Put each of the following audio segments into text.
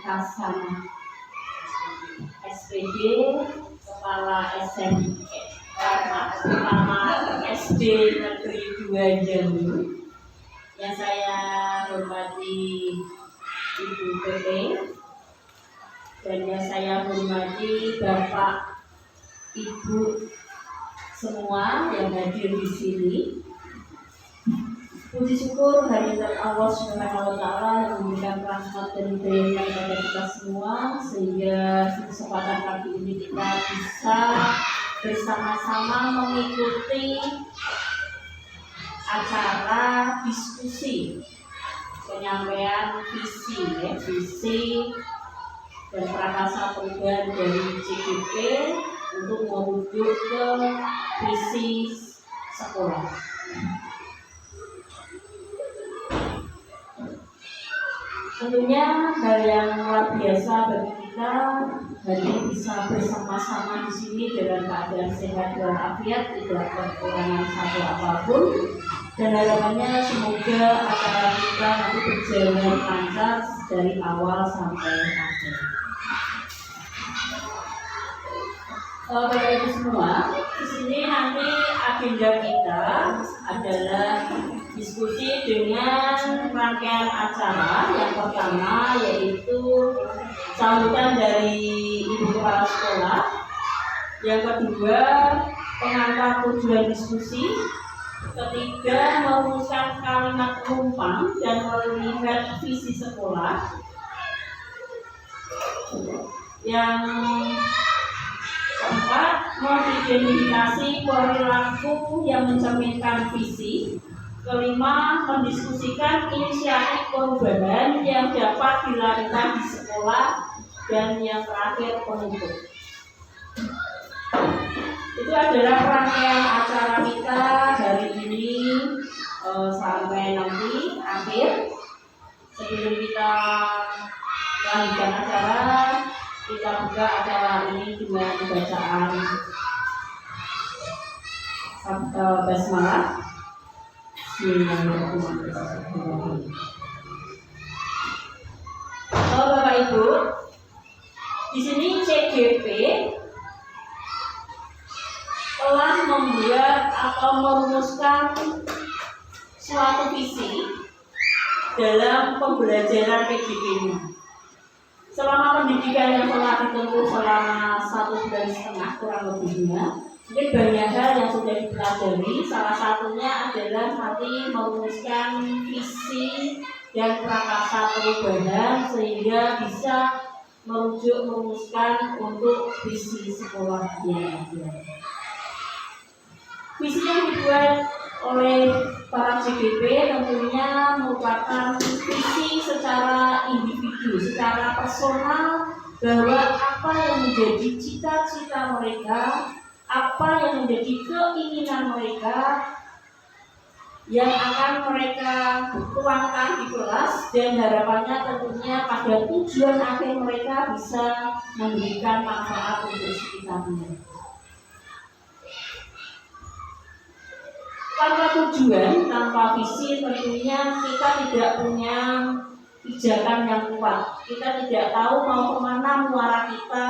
Kasana SPD, Kepala SD Negeri 2 Jambi. Yang saya hormati Ibu PP dan yang saya hormati Bapak Ibu semua yang hadir di sini. Puji syukur kehadirat Allah Subhanahu wa taala yang memberikan rahmat dan hidayah kepada kita semua, sehingga di kesempatan kali ini kita bisa bersama-sama mengikuti acara diskusi penyampaian visi dan prakasa perubahan dari CGP untuk merujuk ke visi sekolah. Tentunya hal yang luar biasa bagi kita hari ini bisa bersama-sama di sini dalam keadaan sehat walafiat, tidak kekurangan satu apapun, dan harapannya semoga acara kita nanti berjalan lancar dari awal sampai akhir. Bapak Ibu semua, di sini nanti agenda kita adalah diskusi dengan rangkaian acara. Yang pertama yaitu sambutan dari Ibu Kepala Sekolah. Yang kedua, pengantar tujuan diskusi. Ketiga, merumuskan kalimat penumpang dan melihat visi sekolah. Yang keempat, mengidentifikasi perilaku yang mencerminkan visi. Kelima, mendiskusikan inisiatif perubahan yang dapat dilakukan di sekolah. Dan yang terakhir, penutup. Itu adalah rangkaian acara kita hari ini sampai nanti akhir. Sebelum kita lanjutkan acara, kita buka acara ini dengan bacaan basmalah. Bapak Ibu, di sini CGP telah membuat atau merumuskan suatu visi dalam pembelajaran PJJ-nya. Selama pendidikan yang telah ditempuh selama 1,5 bulan kurang lebihnya, mungkin banyak hal yang sudah dipelajari. Salah satunya adalah nanti merumuskan visi dan prakasa perubahan sehingga bisa merumuskan untuk visi sekolah yang ada. Visi yang dibuat oleh para CGP tentunya merupakan visi secara individu, secara personal, bahwa apa yang menjadi cita-cita mereka, apa yang menjadi keinginan mereka yang akan mereka tuangkan di kelas, dan harapannya tentunya pada tujuan akhir mereka bisa memberikan manfaat untuk sekitarnya. Tanpa tujuan, tanpa visi, tentunya kita tidak punya pijakan yang kuat. Kita tidak tahu mau kemana muara kita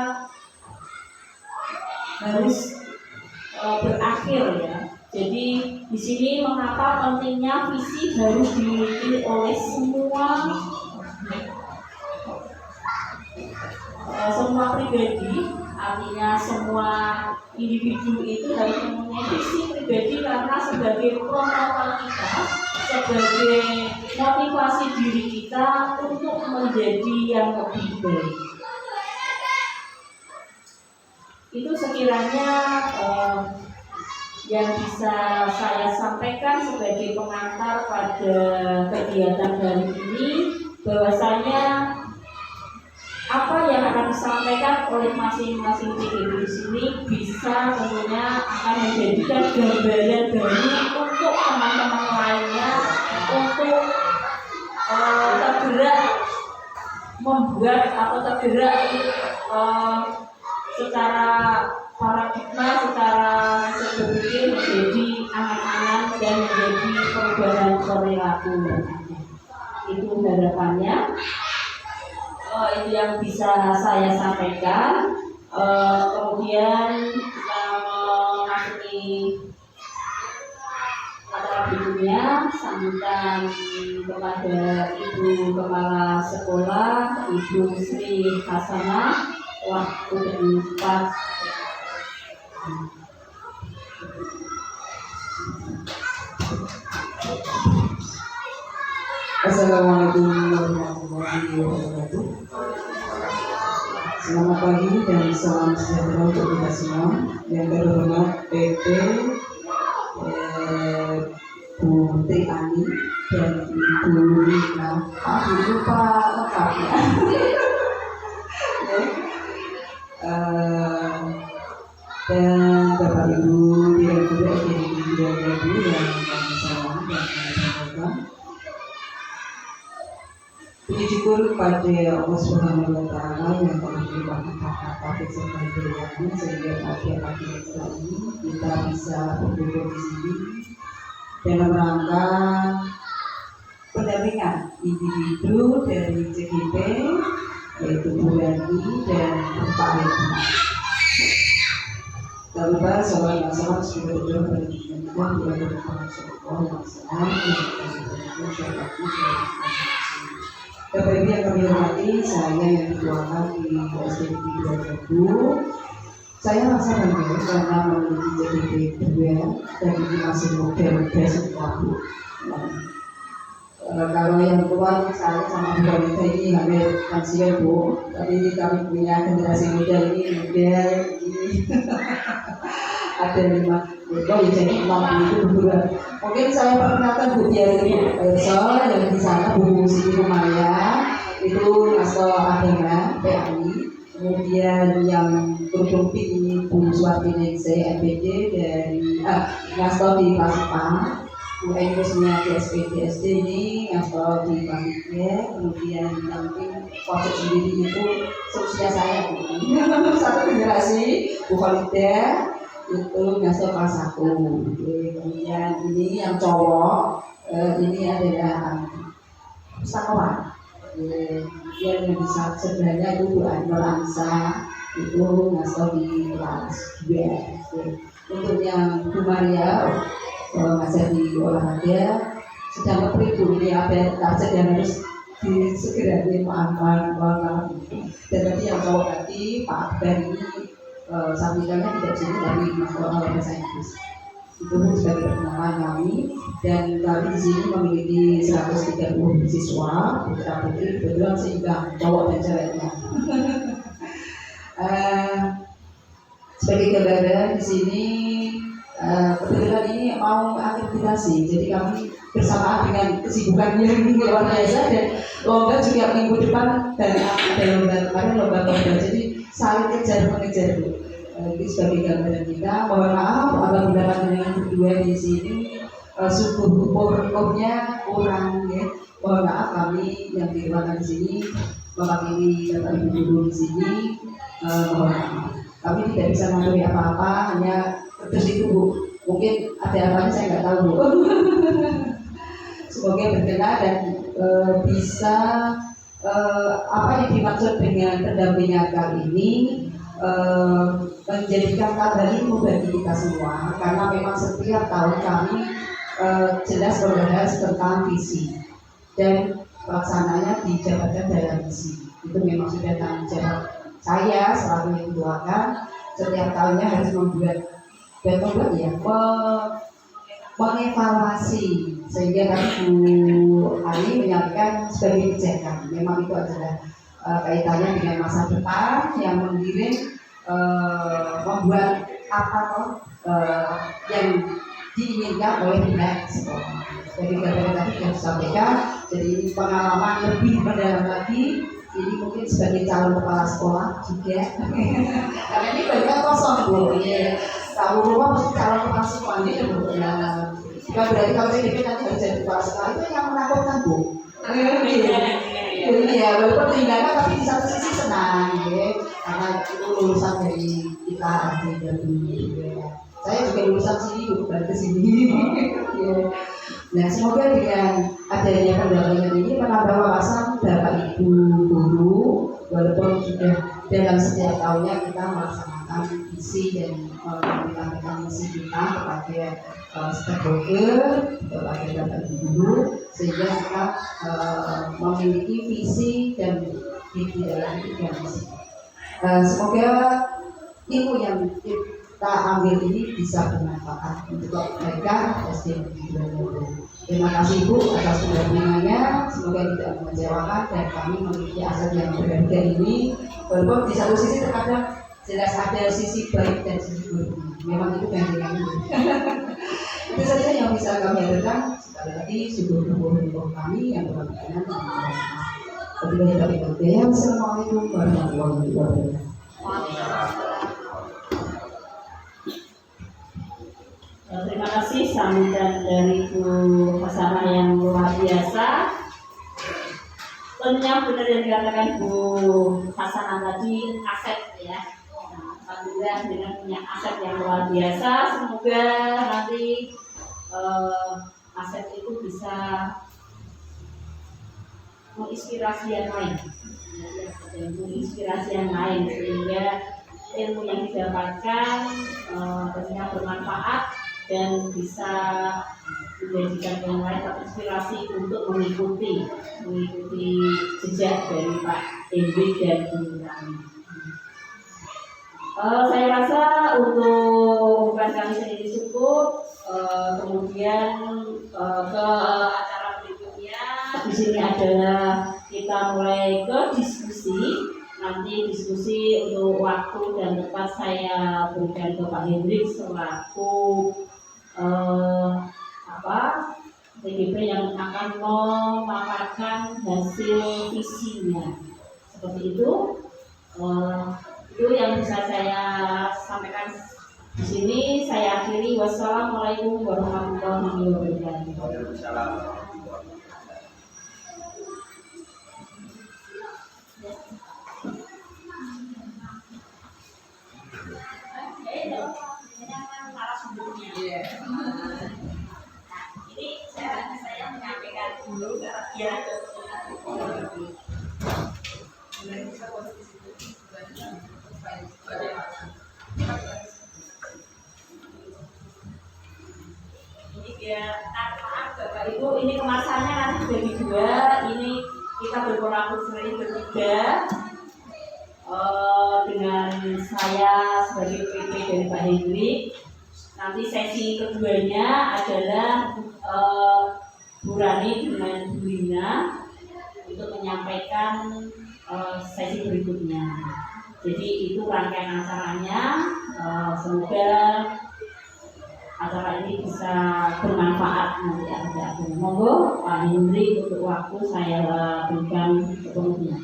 harus berakhir ya. Jadi di sini mengapa pentingnya visi harus dimiliki oleh semua pribadi, artinya semua individu itu harus mempunyai visi pribadi, karena sebagai promotor kita, sebagai motivasi diri kita untuk menjadi yang lebih baik. Itu sekiranya yang bisa saya sampaikan sebagai pengantar pada kegiatan hari ini, bahwasanya apa yang akan disampaikan oleh masing-masing CGP di sini bisa tentunya akan menjadikan gambaran baru untuk teman-teman lainnya untuk tergerak membuat atau tergerak secara paradigma, secara berpikir menjadi angan-angan dan menjadi perubahan perilaku. Itu harapannya. itu yang bisa saya sampaikan. Kemudian kita memasuki acara berikutnya, sambutan kepada Ibu Kepala Sekolah, Ibu Sri Hasanah. Waktu dan Assalamualaikum warahmatullahi wabarakatuh. Selamat pagi dan salam sejahtera untuk kita semua. Yang terhormat PP Bu Tri Ani dan Ibu Rina. Aku lupa lengkapnya. Dan Bapak Ibu Direktur Akademi dan Ibu yang kami salam dan kami sampaikan. Puji syukur kepada Allah Subhanahu wa Ta'ala yang telah memberikan taufik serta hidayahnya sehingga pada pagi ini kita bisa berkumpul di sini dalam rangka pendampingan individu dari CGP yaitu Bu Yani dan Pak Edi. Tak lupa salam masalah sudah berdoa pada kita yang berada Bapak Ibu yang kami hormati, saya yang dituakan di SDP 2020. Saya merasa bangga karena memiliki JDP 2 dan ini masih model basic waktu. Kalau yang tua saya sama Bu Wanita ini hampir lansia Bu, tapi kami punya generasi muda ini ada 5 jadi 6 itu berbulan. Mungkin saya perkenalkan Bu Diani Elsa yang di sana, Bu Siti Rumaya itu Nasto Agama PAI, kemudian yang berkumpul ini Bu Suwati Ningsih MPD dari Nasto di Pasipang, Bu Engusnya di SPD SD ini Nasto di Pasipang, kemudian yang pojok sendiri itu seusia saya satu generasi Bu Khalida itu ngasih kelas 1. Kemudian ini yang cowok ini adalah usahawan. Dia yang bisa sebenarnya itu Bu Anwar Ansa itu ngasih di kelas 2. Untuk yang Bu Maria ngajar di olahraga sedang beribu ini ada target yang harus segera dimaafkan. Dan tadi yang cowok tadi Pak Akbar ini sampingannya tidak sini dari masalah bahasa Inggris. Itu sebagai perkenalan kami dan kami di sini memiliki 130 siswa putra putri kebetulan sehingga cowok dan ceweknya. Sebagai gambaran di sini kebetulan ini mau akreditasi, jadi kami bersamaan dengan kesibukan yang luar biasa dan lomba juga minggu depan dan ada lomba kemarin lomba jadi saling mengejar itu sebagai gambaran kita. Mohon maaf apabila dengan berdua di sini suku hukumnya kurang ya. Mohon maaf kami yang dikeluarkan di sini mewakili Bapak Ibu guru di sini. Mohon maaf kami tidak bisa mengatur apa-apa, hanya terus itu Bu. Mungkin ada apa saya nggak tahu Bu. Semoga berkenan dan bisa apa yang dimaksud dengan pendampingan kali ini menjadikan kabar ilmu bagi kita semua, karena memang setiap tahun kami jelas membahas tentang visi dan pelaksananya dijabarkan dalam visi. Itu memang sudah tanggung jawab saya selaku yang dituakan. Setiap tahunnya harus membuat mengevaluasi sehingga tadi Bu Ali menyampaikan sebagai kebijakan. Memang itu adalah kaitannya dengan masa depan yang mengirim membuat apa yang diinginkan oleh pihak sekolah. Jadi gambaran tadi yang disampaikan, jadi ini pengalaman lebih mendalam lagi. Ini mungkin sebagai calon kepala sekolah juga. Karena ini banyak kosong Bu. Ya, kalau rumah mesti calon kepala sekolah ini Bu. Nah, bukan berarti kalau saya nanti harus jadi kepala sekolah itu yang menakutkan Bu. Iya, walaupun tinggalnya tapi di satu sisi senang, ya. Karena itu lulusan dari kita saya juga lulusan sini bukan ke sini. Ya. Nah, semoga dengan adanya pendampingan ini menambah wawasan Bapak Ibu guru sudah dalam setiap tahunnya kita melaksanakan visi dan menyampaikan misi kita kepada stakeholder, kepada Bapak Ibu guru, sehingga kita memiliki visi dan di dalam itu dan misi. Semoga ilmu yang kita ambil ini bisa bermanfaat untuk kebaikan SDM di 2020. Terima kasih Bu atas pendampingannya, semoga tidak mengecewakan dan kami memiliki aset yang berharga ini. Walaupun di satu sisi terkadang jelas ada sisi baik dan sisi buruknya, memang itu gandengan itu. Itu saja yang bisa kami hadirkan. Sekali lagi syukur kami yang berkenan dan bermanfaat. Assalamualaikum warahmatullahi wabarakatuh. Terima kasih sambutan dari Bu Hasanah yang luar biasa. Tentunya benar yang dikatakan Bu Hasanah tadi, aset ya. Alhamdulillah dengan punya aset yang luar biasa. Semoga nanti aset itu bisa menginspirasi yang lain, menginspirasi yang lain sehingga ilmu yang didapatkan tentunya bermanfaat dan bisa menjadikan yang lain terinspirasi untuk mengikuti jejak dari Pak Hendrik dan Bu Rani. Saya rasa untuk bukan kami sendiri cukup. Kemudian ke acara berikutnya di sini adalah kita mulai ke diskusi. Nanti diskusi untuk waktu dan tempat saya berikan ke Pak Hendrik selaku TGP yang akan memaparkan hasil visinya. Seperti itu. Itu yang bisa saya sampaikan di sini. Saya akhiri. Wassalamualaikum warahmatullahi wabarakatuh. Ini saya menyampaikan dulu ya. Ini dia, maaf Bapak Ibu, ini kemasannya nanti dibagi dua. Ini kita berkolaborasi bertiga dengan saya sebagai PP dari Pak Hendrik. Nanti sesi keduanya adalah Bu Rani dengan Bu Lina untuk menyampaikan sesi berikutnya. Jadi itu rangkaian acaranya. Semoga acara ini bisa bermanfaat nanti ada. Monggo Pak Hendrik untuk waktu saya berikan sepenuhnya.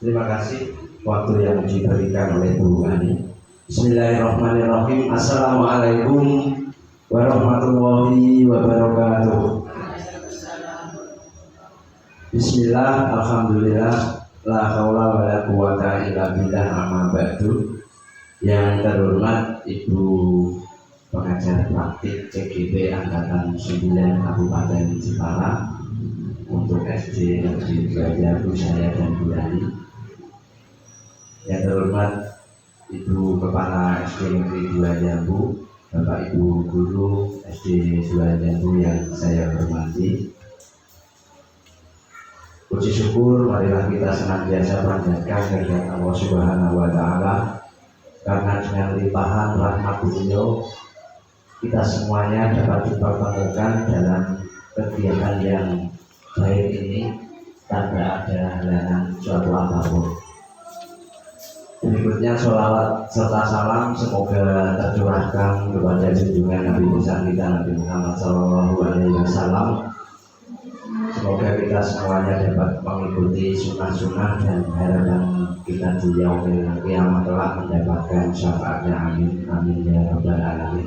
Terima kasih waktu yang diberikan oleh Bu Ani. Bismillahirrahmanirrahim. Assalamualaikum warahmatullahi wabarakatuh. Bismillah, alhamdulillah, la haula wa la quwata illa billah, amma ba'du. Yang terhormat Ibu pengajar praktik CGP Angkatan 9 Kabupaten Jepara untuk SD Negeri Belajar saya dan Bu Ani. Yang terhormat Ibu Kepala SD Negeri 2 Jambu, Bapak Ibu Guru SD 2 Jambu yang saya hormati. Puji syukur marilah kita senantiasa panjatkan kehadirat Allah Subhanahu wa Ta'ala, karena dengan limpahan rahmat beliau kita semuanya dapat dipertemukan dalam kegiatan yang baik ini tanpa ada halangan suatu apapun. Berikutnya sholawat serta salam semoga tercurahkan kepada junjungan Nabi besar kita Nabi Muhammad SAW. Semoga kita semuanya dapat mengikuti sunnah-sunnah dan harapan kita di yaumil kiamat telah mendapatkan syafaatnya. Amin amin ya rabbal alamin.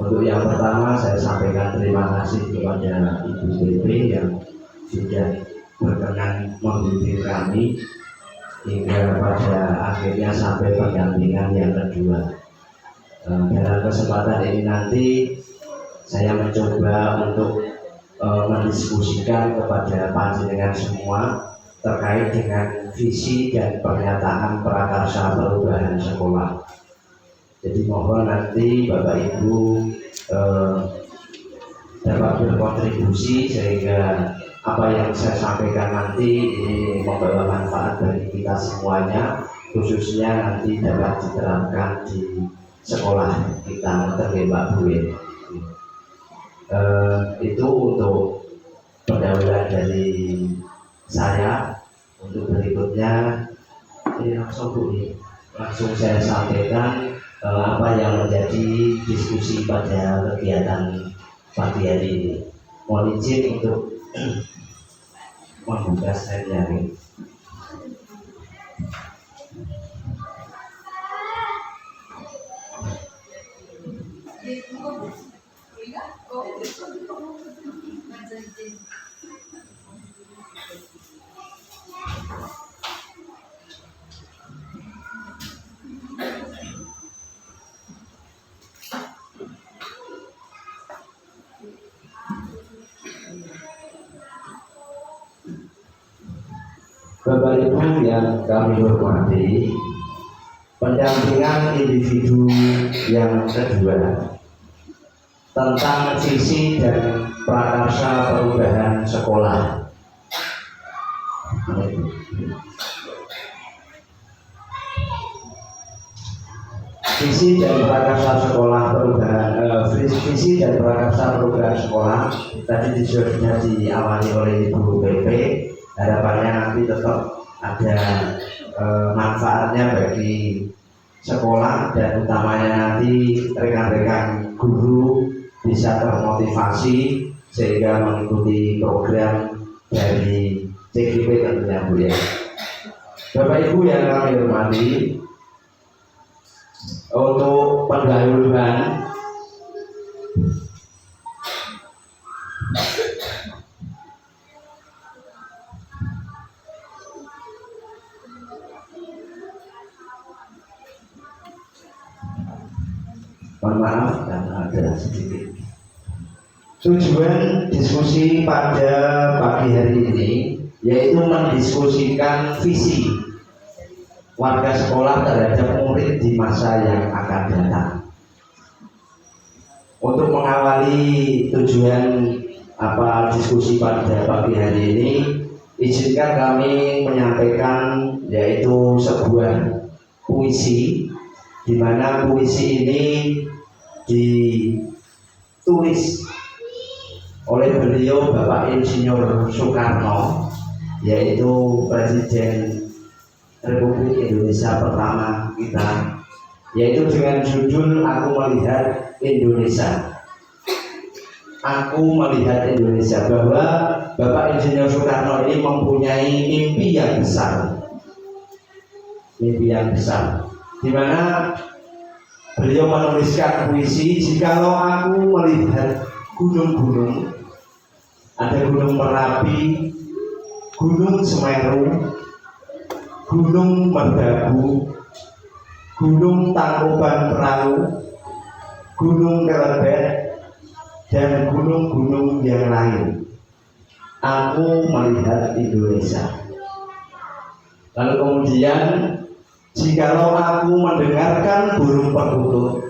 Untuk yang pertama saya sampaikan terima kasih kepada Ibu PP yang sudah berkenan membimbing kami hingga pada akhirnya sampai pendampingan yang kedua. Dalam kesempatan ini nanti saya mencoba untuk mendiskusikan kepada panjenengan semua terkait dengan visi dan pernyataan prakarsa perubahan sekolah. Jadi mohon nanti Bapak Ibu dapat berkontribusi sehingga apa yang saya sampaikan nanti ini membawa manfaat bagi kita semuanya, khususnya nanti dapat diterapkan di sekolah kita terlibat buin. Itu untuk pendahuluan dari saya. Untuk berikutnya ini langsung saya sampaikan apa yang menjadi diskusi pada kegiatan pagi hari ini. Mohon izin untuk membuka slide-nya ini. Bapak Ibu yang kami hormati, pendampingan individu yang kedua tentang visi dan prakarsa perubahan sekolah. Visi dan prakarsa sekolah perubahan visi dan prakarsa perubahan sekolah tadi sudah diawali oleh Ibu PP. Harapannya nanti tetap ada manfaatnya bagi sekolah dan utamanya nanti rekan-rekan guru bisa termotivasi sehingga mengikuti program dari CGP tentunya Bu ya. Bapak Ibu yang kami hormati, untuk pendahuluan maaf karena ada sedikit. Tujuan diskusi pada pagi hari ini yaitu mendiskusikan visi warga sekolah terhadap murid di masa yang akan datang. Untuk mengawali tujuan diskusi pada pagi hari ini, izinkan kami menyampaikan yaitu sebuah puisi, di mana puisi ini ditulis oleh beliau Bapak Insinyur Soekarno, yaitu Presiden Republik Indonesia pertama kita, yaitu dengan judul Aku Melihat Indonesia. Aku melihat Indonesia, bahwa Bapak Insinyur Soekarno ini mempunyai mimpi yang besar, di mana beliau menuliskan puisi, jikalau aku melihat gunung-gunung, ada Gunung Merapi, Gunung Semeru, Gunung Merbabu, Gunung Tangkuban Perahu, Gunung Kelebet, dan gunung-gunung yang lain. Aku melihat Indonesia. Lalu kemudian, jikalau aku mendengarkan burung perkutut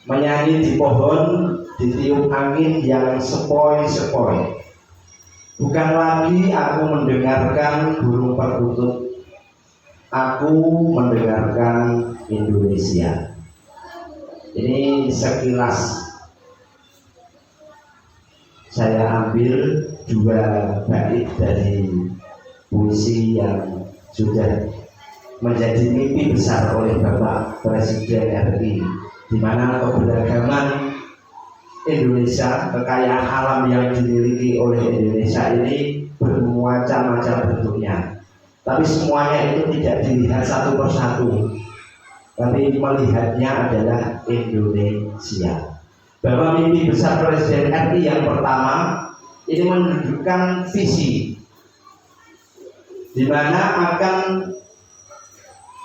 menyanyi di pohon, ditiup angin yang sepoi-sepoi, bukan lagi aku mendengarkan burung perkutut, aku mendengarkan Indonesia. Ini sekilas saya ambil dua bait dari puisi yang sudah menjadi mimpi besar oleh Bapak Presiden RI, di mana keberagaman Indonesia, kekayaan alam yang dimiliki oleh Indonesia ini bermacam-macam bentuknya. Tapi semuanya itu tidak dilihat satu persatu, tapi melihatnya adalah Indonesia. Bahwa mimpi besar Presiden RI yang pertama ini menunjukkan visi, di mana akan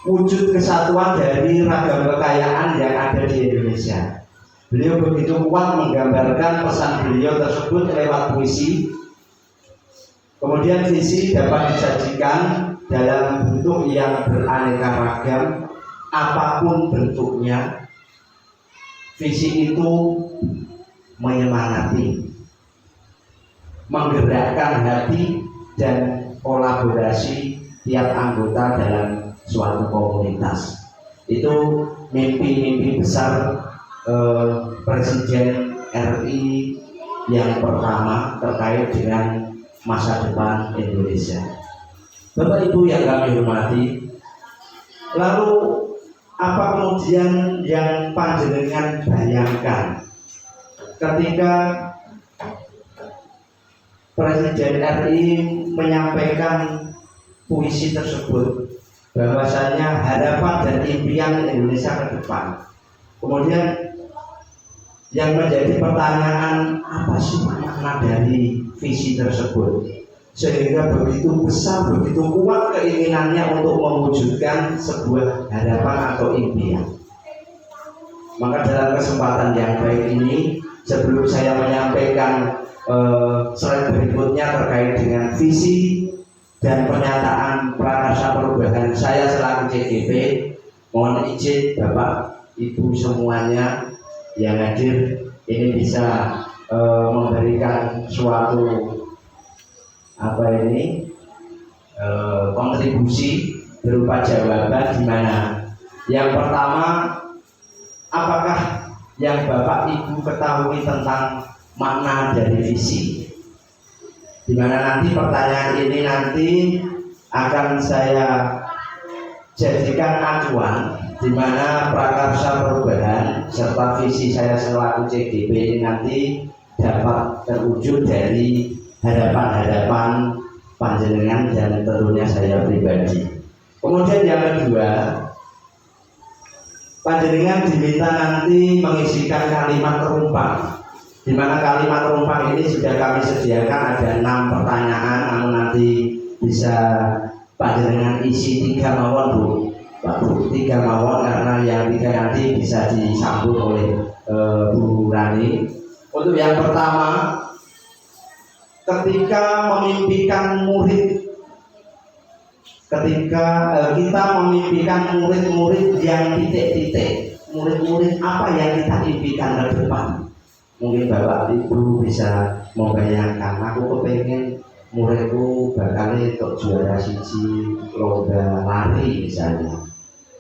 wujud kesatuan dari ragam kekayaan yang ada di Indonesia. Beliau begitu kuat menggambarkan pesan beliau tersebut lewat puisi. Kemudian visi dapat disajikan dalam bentuk yang beraneka ragam, apapun bentuknya. Visi itu menyemangati, menggerakkan hati dan kolaborasi tiap anggota dalam suatu komunitas. Itu mimpi-mimpi besar Presiden RI yang pertama terkait dengan masa depan Indonesia. Bapak Ibu yang kami hormati, lalu apa kemudian yang panjenengan bayangkan ketika Presiden RI menyampaikan puisi tersebut, bahwasanya harapan dan impian Indonesia ke depan. Kemudian yang menjadi pertanyaan, apa sih makna dari visi tersebut, sehingga begitu besar, begitu kuat keinginannya untuk mewujudkan sebuah harapan atau impian. Maka dalam kesempatan yang baik ini, sebelum saya menyampaikan slide berikutnya terkait dengan visi dan pernyataan prakarsa perubahan saya selaku CGP, mohon izin Bapak Ibu semuanya yang hadir ini bisa memberikan suatu kontribusi berupa jawaban, di mana yang pertama, apakah yang Bapak Ibu ketahui tentang makna dari visi, di mana nanti pertanyaan ini nanti akan saya jadikan acuan, di mana prakarsa perubahan serta visi saya selaku CGP ini nanti dapat terwujud dari harapan-harapan panjenengan dan tentunya saya pribadi. Kemudian yang kedua, panjenengan diminta nanti mengisikan kalimat terumpang, di mana kalimat terumpang ini sudah kami sediakan ada 6 pertanyaan, namun nanti bisa panjenengan isi 3 mawon Bu. Pak Bu, 3 mawon, karena yang 3 nanti bisa disambut oleh Bu Rani. Untuk yang pertama, ketika memimpikan murid, ketika kita memimpikan murid-murid yang titik-titik, murid-murid apa yang kita impikan ke depan? Mungkin Bapak Ibu bisa membayangkan, aku kepengen muridku bakal untuk juara siji lomba lari misalnya.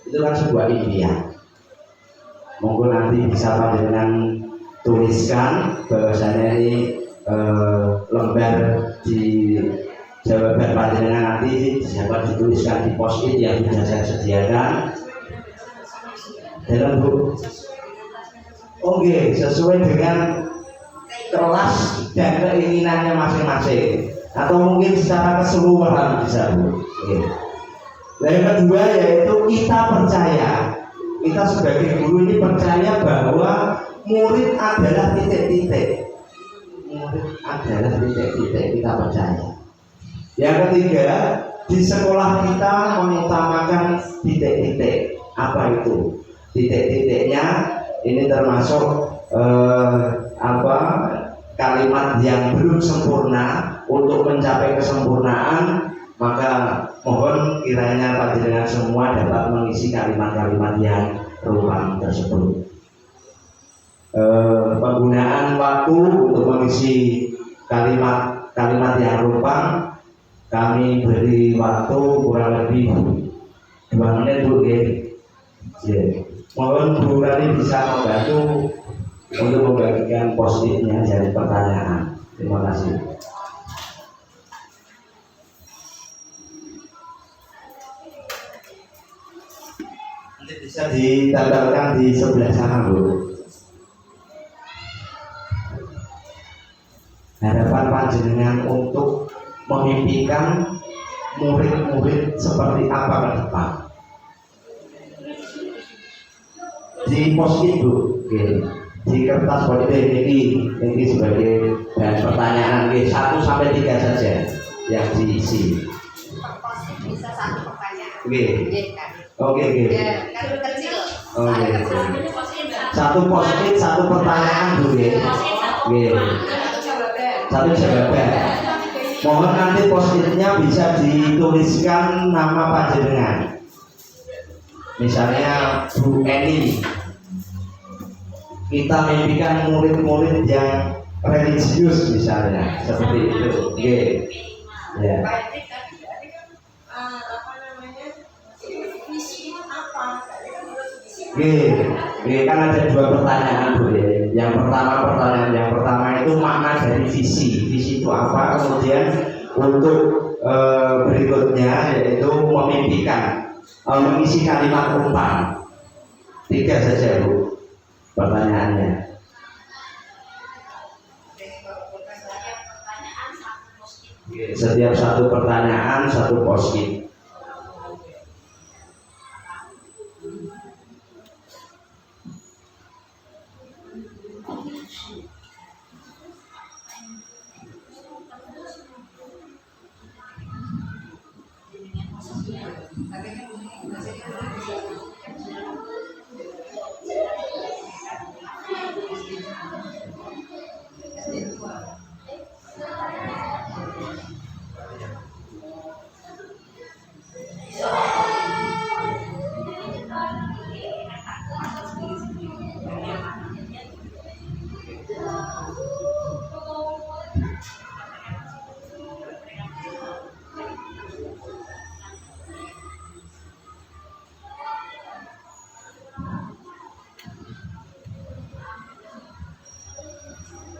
Itu kan sebuah impian. Monggo nanti bisa panjenengan tuliskan bahwasanya ini lembar di jawaban panjenengan nanti dapat dituliskan di post-it yang sudah saya sediakan. Dalam Bu, oke, sesuai dengan kelas dan keinginannya masing-masing, atau mungkin secara keseluruhan bisa Bu. Yang kedua yaitu kita percaya, kita sebagai guru ini percaya bahwa murid adalah titik-titik. Murid adalah titik-titik, kita percaya. Yang ketiga, di sekolah kita mengutamakan titik-titik. Apa itu? Titik-titiknya ini termasuk kalimat yang belum sempurna. Untuk mencapai kesempurnaan, maka mohon kiranya panjenengan semua dapat mengisi kalimat-kalimat yang rumpang tersebut. Penggunaan waktu untuk mengisi kalimat-kalimat yang rumpang kami beri waktu kurang lebih 2 menit Bu. Mohon Bu Rani bisa membantu untuk membagikan post-it-nya dari pertanyaan. Terima kasih. Nanti bisa ditambahkan di sebelah sana Bu. Harapan panjenengan untuk memimpikan murid-murid seperti apa ke depan? Di post-it Bu, di kertas post-it ini sebagai bahan pertanyaan 1 sampai 3 saja yang diisi. Bisa 1 pertanyaan. Oke. Oke. Oke. Ya, kan kecil. Oke. Saya kecil. Satu post-it, satu pertanyaan dulu ya. Oke. Satu jawaban. Mohon nanti post-itnya bisa dituliskan nama panjenengan. Misalnya Bu Eni. Kita mimpikan murid-murid yang religius misalnya, seperti itu. Oke. Ya. Oke, kan ada dua pertanyaan Bu ya. Yang pertama itu makna dari visi. Visi itu apa? Kemudian untuk berikutnya yaitu memimpikan, mengisi kalimat umpan. 3 saja Bu pertanyaannya. Setiap satu pertanyaan satu post-it.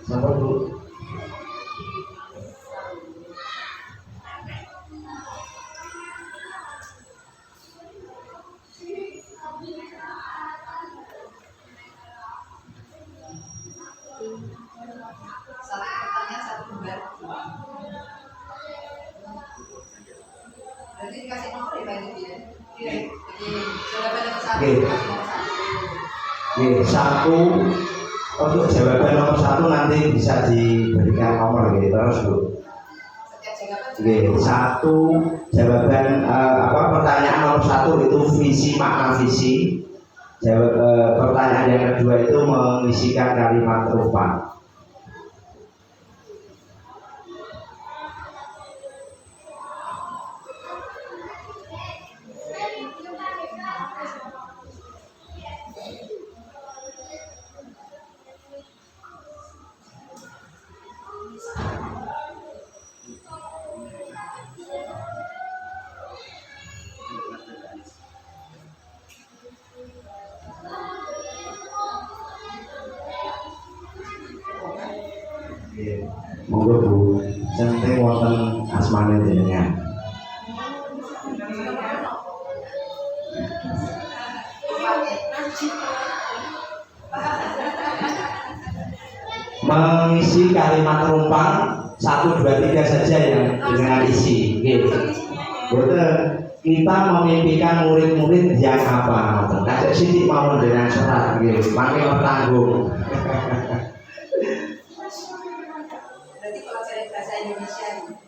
Sabar dulu. Berarti dikasih nomor ya Pak ya? Jadi jawaban nomor 1 Oke. dikasih nomor 1. Oke, 1 untuk jawaban nomor 1 nanti bisa diberikan nomor gitu terus Bu. Setiap jawaban Oke, 1 jawaban pertanyaan nomor 1 itu visi, makna visi. Pertanyaan yang kedua itu mengisikan kalimat umpan. Monggo Bu, sing wonten asmane jenengan. Mengisi kalimat rumpang 1, 2, 3 saja yang dengan isi. Betul. Kita memimpikan murid-murid yang apa? Kasih sidik mau dengan surat, makin bertanggung. berarti kalau cari bahasa Indonesia nih.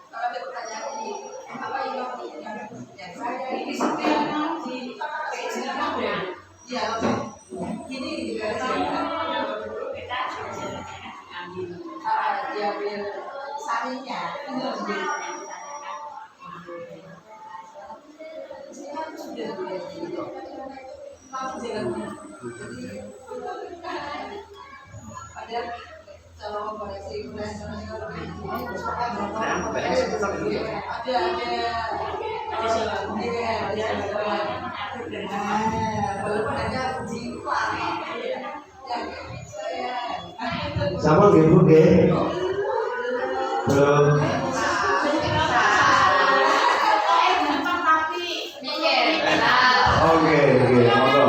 Kalau ada pertanyaan ini, apa yang saya ini sebenarnya di keizinkan ya? Iya, ini juga diambil sarinya. Sudah langsung jalan. Ada kalau koreksi Sama gitu nggih. Belum. Oke, monggo.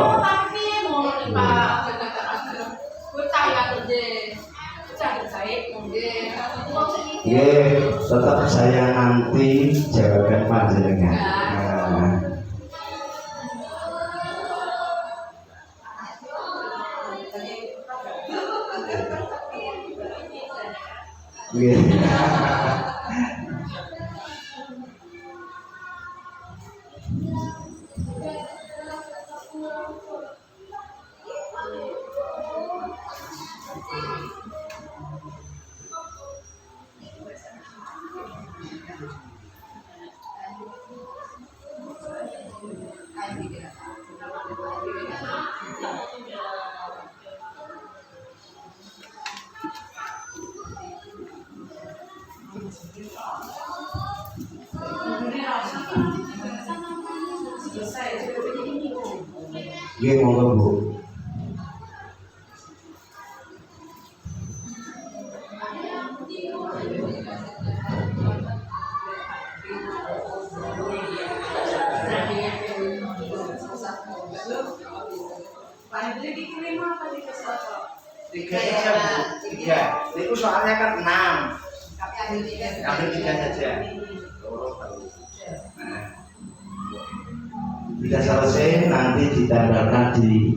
Tetap saya nanti jawaban panjenengan. Oke, monggo Bu. Tiga saja Bu, tiga. Itu soalnya kan 6. Ambil 3 saja. Nah, Jika selesai nanti ditambahkan di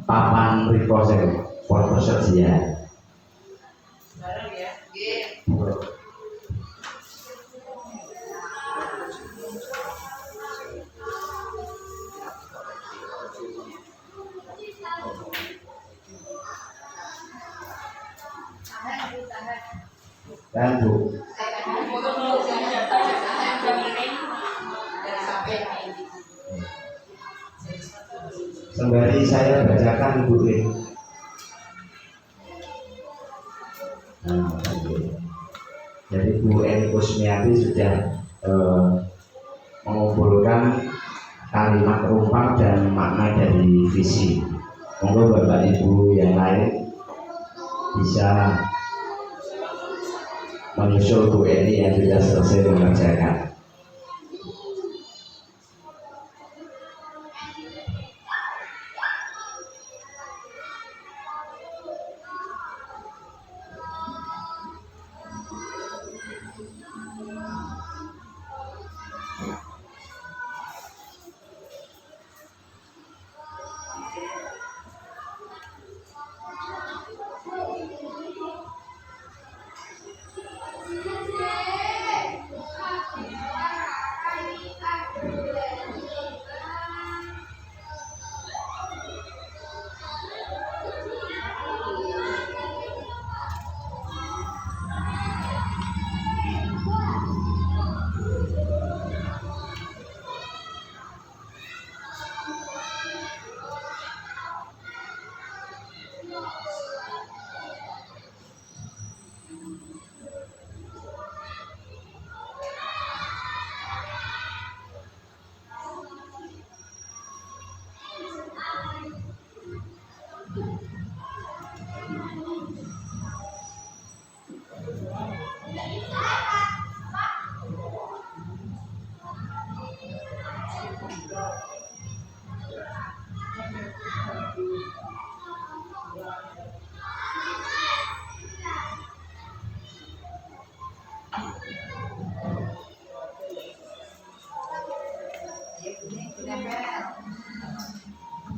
papan reposen for persediaan. Bareng ya. Dan Bu, sembari saya bacakan Bu ini. Nah, oke. Jadi Bu Eni Kusmiati sudah mengumpulkan kalimat rumpang dan makna dari visi. Monggo Bapak Ibu yang lain bisa menyusul Bu Eni yang sudah selesai mengerjakan.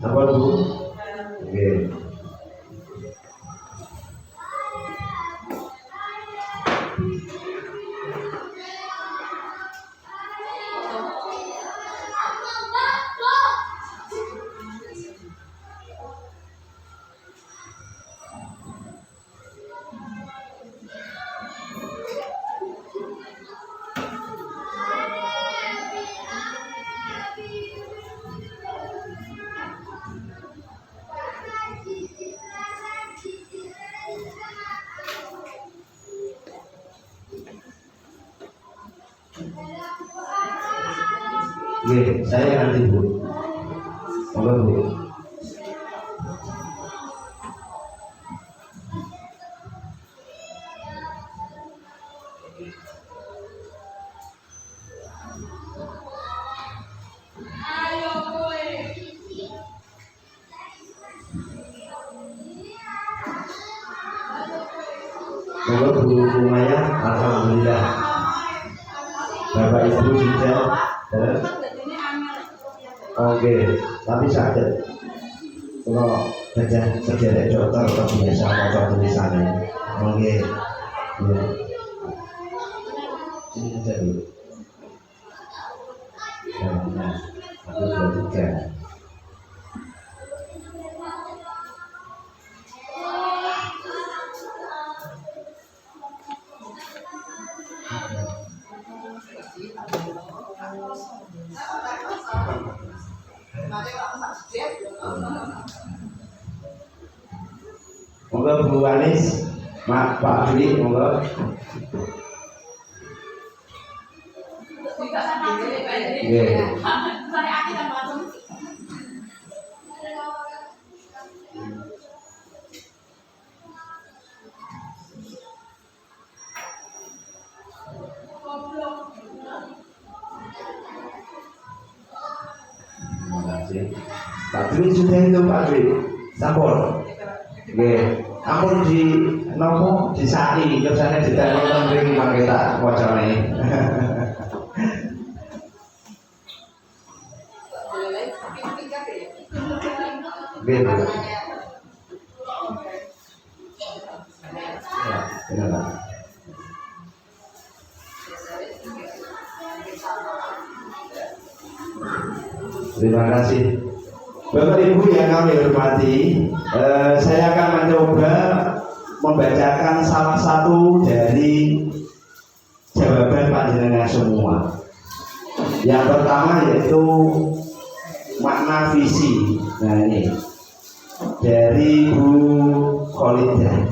Apa Bu? Oke. Oke, saya nanti Bu. Monggo Bu. Monggo Bu Maya, alhamdulillah. Bapak Ibu sudah. Oke, tapi sakit. Kalau gajah sejarah dokter atau biasa atau tulisannya, oke, ya. Ini aja dulu. Nah, 1, 2, 3. Monggo Bu Anis, Pak Dwi, monggo. Nggih. Dwi sudah itu Pak Dwi. Sampun. Nggih. Ampun di nopo disaki kersane ditanya mriki mangke tak wacane. Nggih. Ya, benar. Terima kasih Bapak Ibu yang kami hormati. Saya akan mencoba membacakan salah satu dari jawaban panjenengan semua. Yang pertama yaitu makna visi. Nah ini dari Bu Kholidah.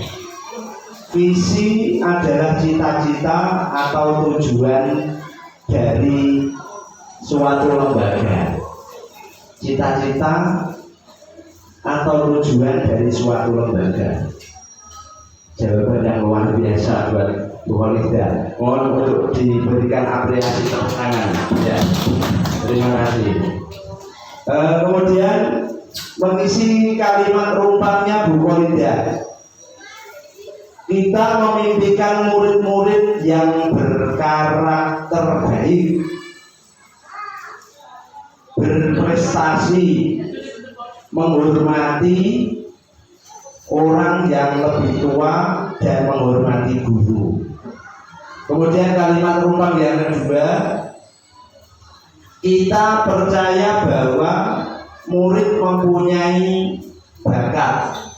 Visi adalah cita-cita atau tujuan dari suatu lembaga. Cita-cita atau tujuan dari suatu lembaga. Jawaban yang luar biasa buat Bu Kholidah. Mohon untuk diberikan apresiasi tepuk tangan. Ya, terima kasih. Kemudian mengisi kalimat rumpatnya Bu Kholidah. Kita memimpikan murid-murid yang berkarakter baik, berprestasi, menghormati orang yang lebih tua dan menghormati guru. Kemudian kalimat rumpang yang kedua, kita percaya bahwa murid mempunyai bakat.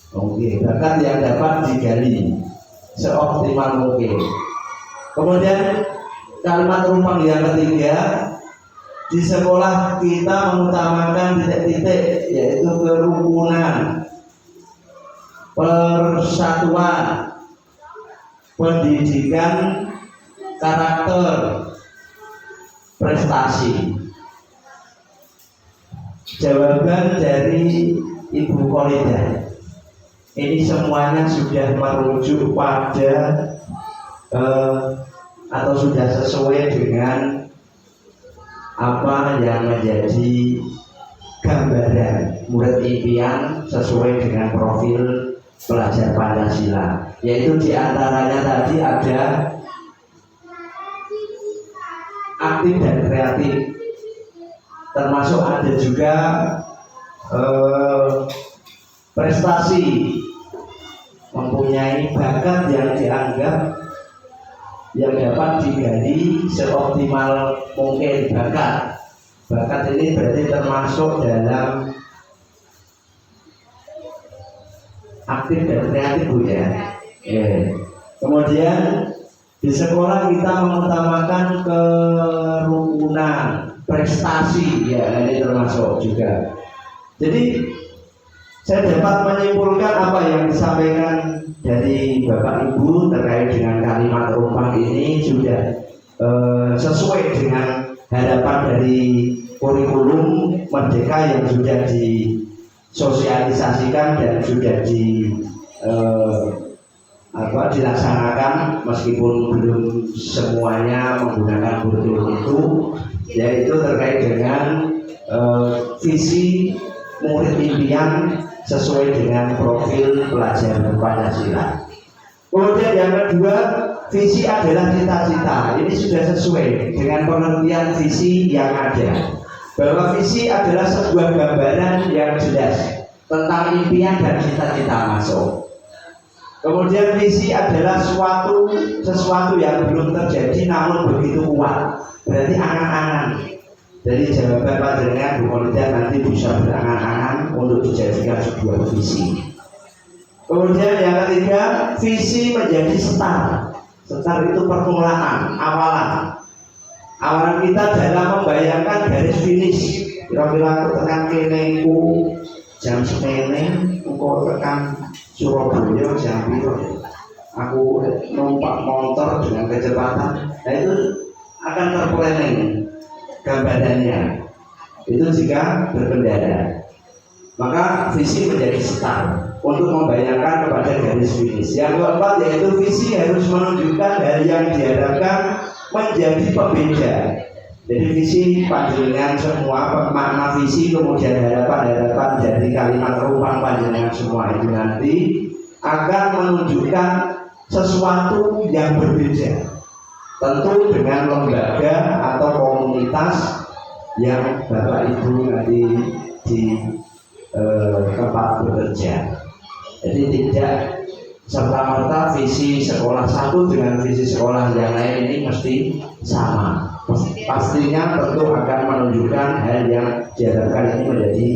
Oke, bakat yang dapat digali seoptimal mungkin. Kemudian kalimat rumpang yang ketiga, di sekolah kita mengutamakan titik-titik yaitu kerukunan, persatuan, pendidikan, karakter, prestasi. Jawaban dari Ibu Kholidah ini semuanya sudah merujuk pada atau sudah sesuai dengan apa yang menjadi gambaran murid impian sesuai dengan profil pelajar Pancasila, yaitu diantaranya tadi ada aktif dan kreatif, termasuk ada juga prestasi, mempunyai bakat yang dianggap yang dapat digali seoptimal mungkin. Bakat ini berarti termasuk dalam aktif dan kreatif Bu ya. Kemudian di sekolah kita mengutamakan kerukunan, prestasi ya, ini termasuk juga. Jadi saya dapat menyimpulkan apa yang disampaikan dari Bapak Ibu terkait dengan kalimat rumpang ini sudah sesuai dengan harapan dari kurikulum Merdeka yang sudah disosialisasikan dan sudah dilaksanakan, meskipun belum semuanya menggunakan kurikulum itu, yaitu terkait dengan visi murid impian sesuai dengan profil pelajar Pancasila. Kemudian yang kedua, visi adalah cita-cita. Ini sudah sesuai dengan pengertian visi yang ada, bahwa visi adalah sebuah gambaran yang jelas tentang impian dan cita-cita masuk. Kemudian visi adalah sesuatu yang belum terjadi namun begitu kuat, berarti angan-angan. Jadi jawaban panjenengan Bu Kholidah nanti bisa berangan-angan untuk dijadikan sebuah visi. Kemudian yang ketiga, visi menjadi setar. Setar itu permulaan, awalan kita dalam membayangkan garis finish. Kira-kira tekan kene ku jam semene, engko tekan Surabaya jam piro. Aku numpak motor dengan kecepatan. Nah itu akan terplanning gambarannya. Itu jika berkendara. Maka visi menjadi setar untuk membayangkan kepada garis finish. Yang keempat yaitu visi harus menunjukkan hal yang diharapkan menjadi pembeda Jadi visi panjenengan semua, makna visi kemudian harapan-harapan dari kalimat ruang panjenengan semua itu nanti akan menunjukkan sesuatu yang berbeda, tentu dengan lembaga atau komunitas yang Bapak Ibu nanti di tempat bekerja. Jadi tidak serta-merta visi sekolah satu dengan visi sekolah yang lain ini mesti sama. Pastinya tentu akan menunjukkan hal yang diharapkan ini menjadi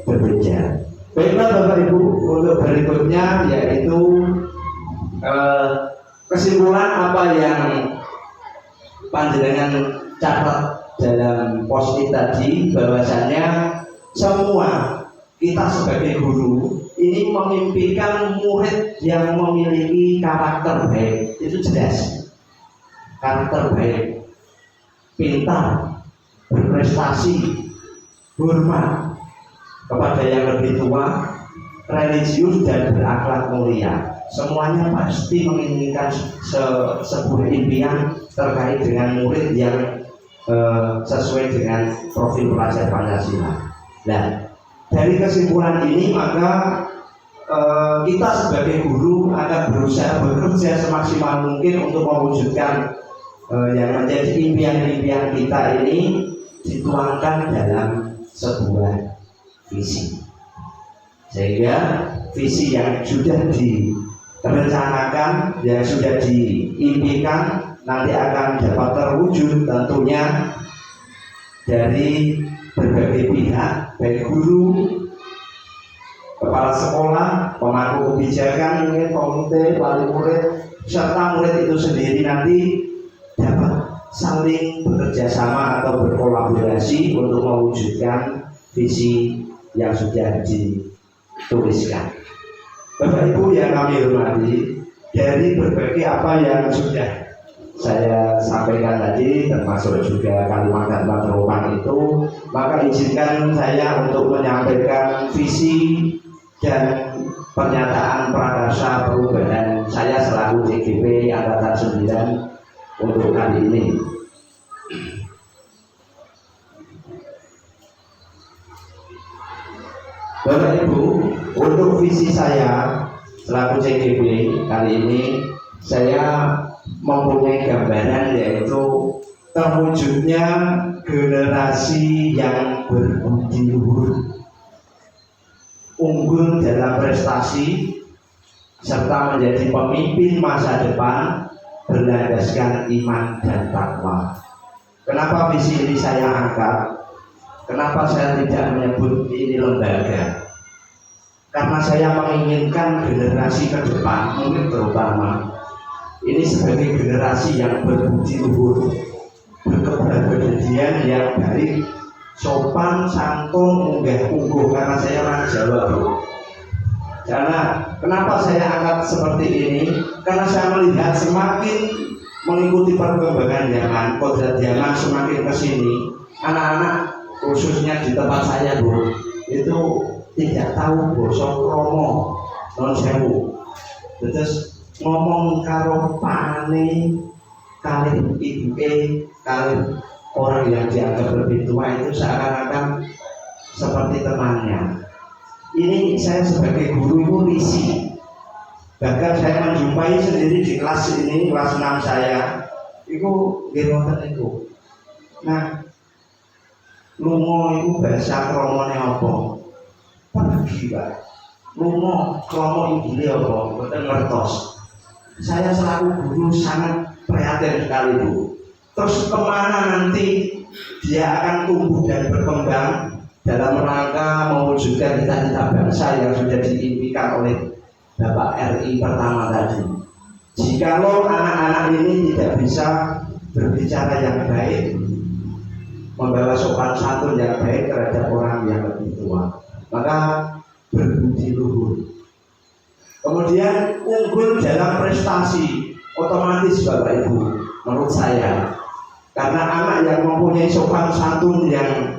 berbeda. Baiklah Bapak Ibu, untuk berikutnya yaitu kesimpulan apa yang panjenengan catat dalam post-it tadi, bahwasannya semua kita sebagai guru ini memimpikan murid yang memiliki karakter baik, itu jelas. Karakter baik, pintar, berprestasi, hormat kepada yang lebih tua, religius dan berakhlak mulia. Semuanya pasti menginginkan sebuah impian terkait dengan murid yang sesuai dengan profil pelajar Pancasila. Nah, dari kesimpulan ini maka kita sebagai guru akan berusaha bekerja semaksimal mungkin untuk mewujudkan yang menjadi impian-impian kita ini dituangkan dalam sebuah visi, sehingga visi yang sudah direncanakan, yang sudah diimpikan nanti akan dapat terwujud tentunya dari berbagai pihak, baik guru, kepala sekolah, pemangku kebijakan, mungkin komite, wali murid, serta murid itu sendiri nanti dapat saling bekerja sama atau berkolaborasi untuk mewujudkan visi yang sudah dituliskan. Bapak Ibu yang kami hormati, dari berbagai apa yang sudah saya sampaikan tadi, termasuk juga kalimat-kalimat terulang itu, maka izinkan saya untuk menyampaikan visi dan pernyataan prakarsa perubahan saya selaku CGP Angkatan 9 untuk kali ini. Bapak Ibu, untuk visi saya selaku CGP kali ini, saya mempunyai gambaran yaitu terwujudnya generasi yang berbudi luhur, unggul dalam prestasi, serta menjadi pemimpin masa depan berlandaskan iman dan takwa. Kenapa visi ini saya angkat? Kenapa saya tidak menyebut ini lembaga? Karena saya menginginkan generasi ke depan, mungkin terutama ini sebagai generasi yang berbudi luhur, berkepribadian yang baik, sopan, santun, unggah-ungguh. Karena saya orang Jawa, bro. Karena kenapa saya angkat seperti ini? Karena saya melihat semakin mengikuti perkembangan zaman, kodrat zaman semakin kesini, anak-anak khususnya di tempat saya, bro, itu tidak tahu basa kromo, non sewu. Terus ngomong karo pane, kali ibuke, kali orang yang dianggap lebih tua itu seakan-akan seperti temannya. Ini saya sebagai guru itu risih. Bahkan saya menjumpai sendiri di kelas ini, kelas 6 saya, itu gimana itu. Nah, lungo itu bahasa kromone apa? Pergi, Pak. Lungo kromo inggile apa? Mboten ngertos. Saya selaku guru sangat prihatin sekali, Bu. Terus kemana nanti dia akan tumbuh dan berkembang dalam rangka mewujudkan cita-cita bangsa yang sudah diimpikan oleh Bapak RI pertama tadi. Jikalau anak-anak ini tidak bisa berbicara yang baik, membawa sopan santun yang baik terhadap orang yang lebih tua, maka berbudi luhur. Kemudian unggul dalam prestasi, otomatis Bapak Ibu, menurut saya, karena anak yang mempunyai sopan santun yang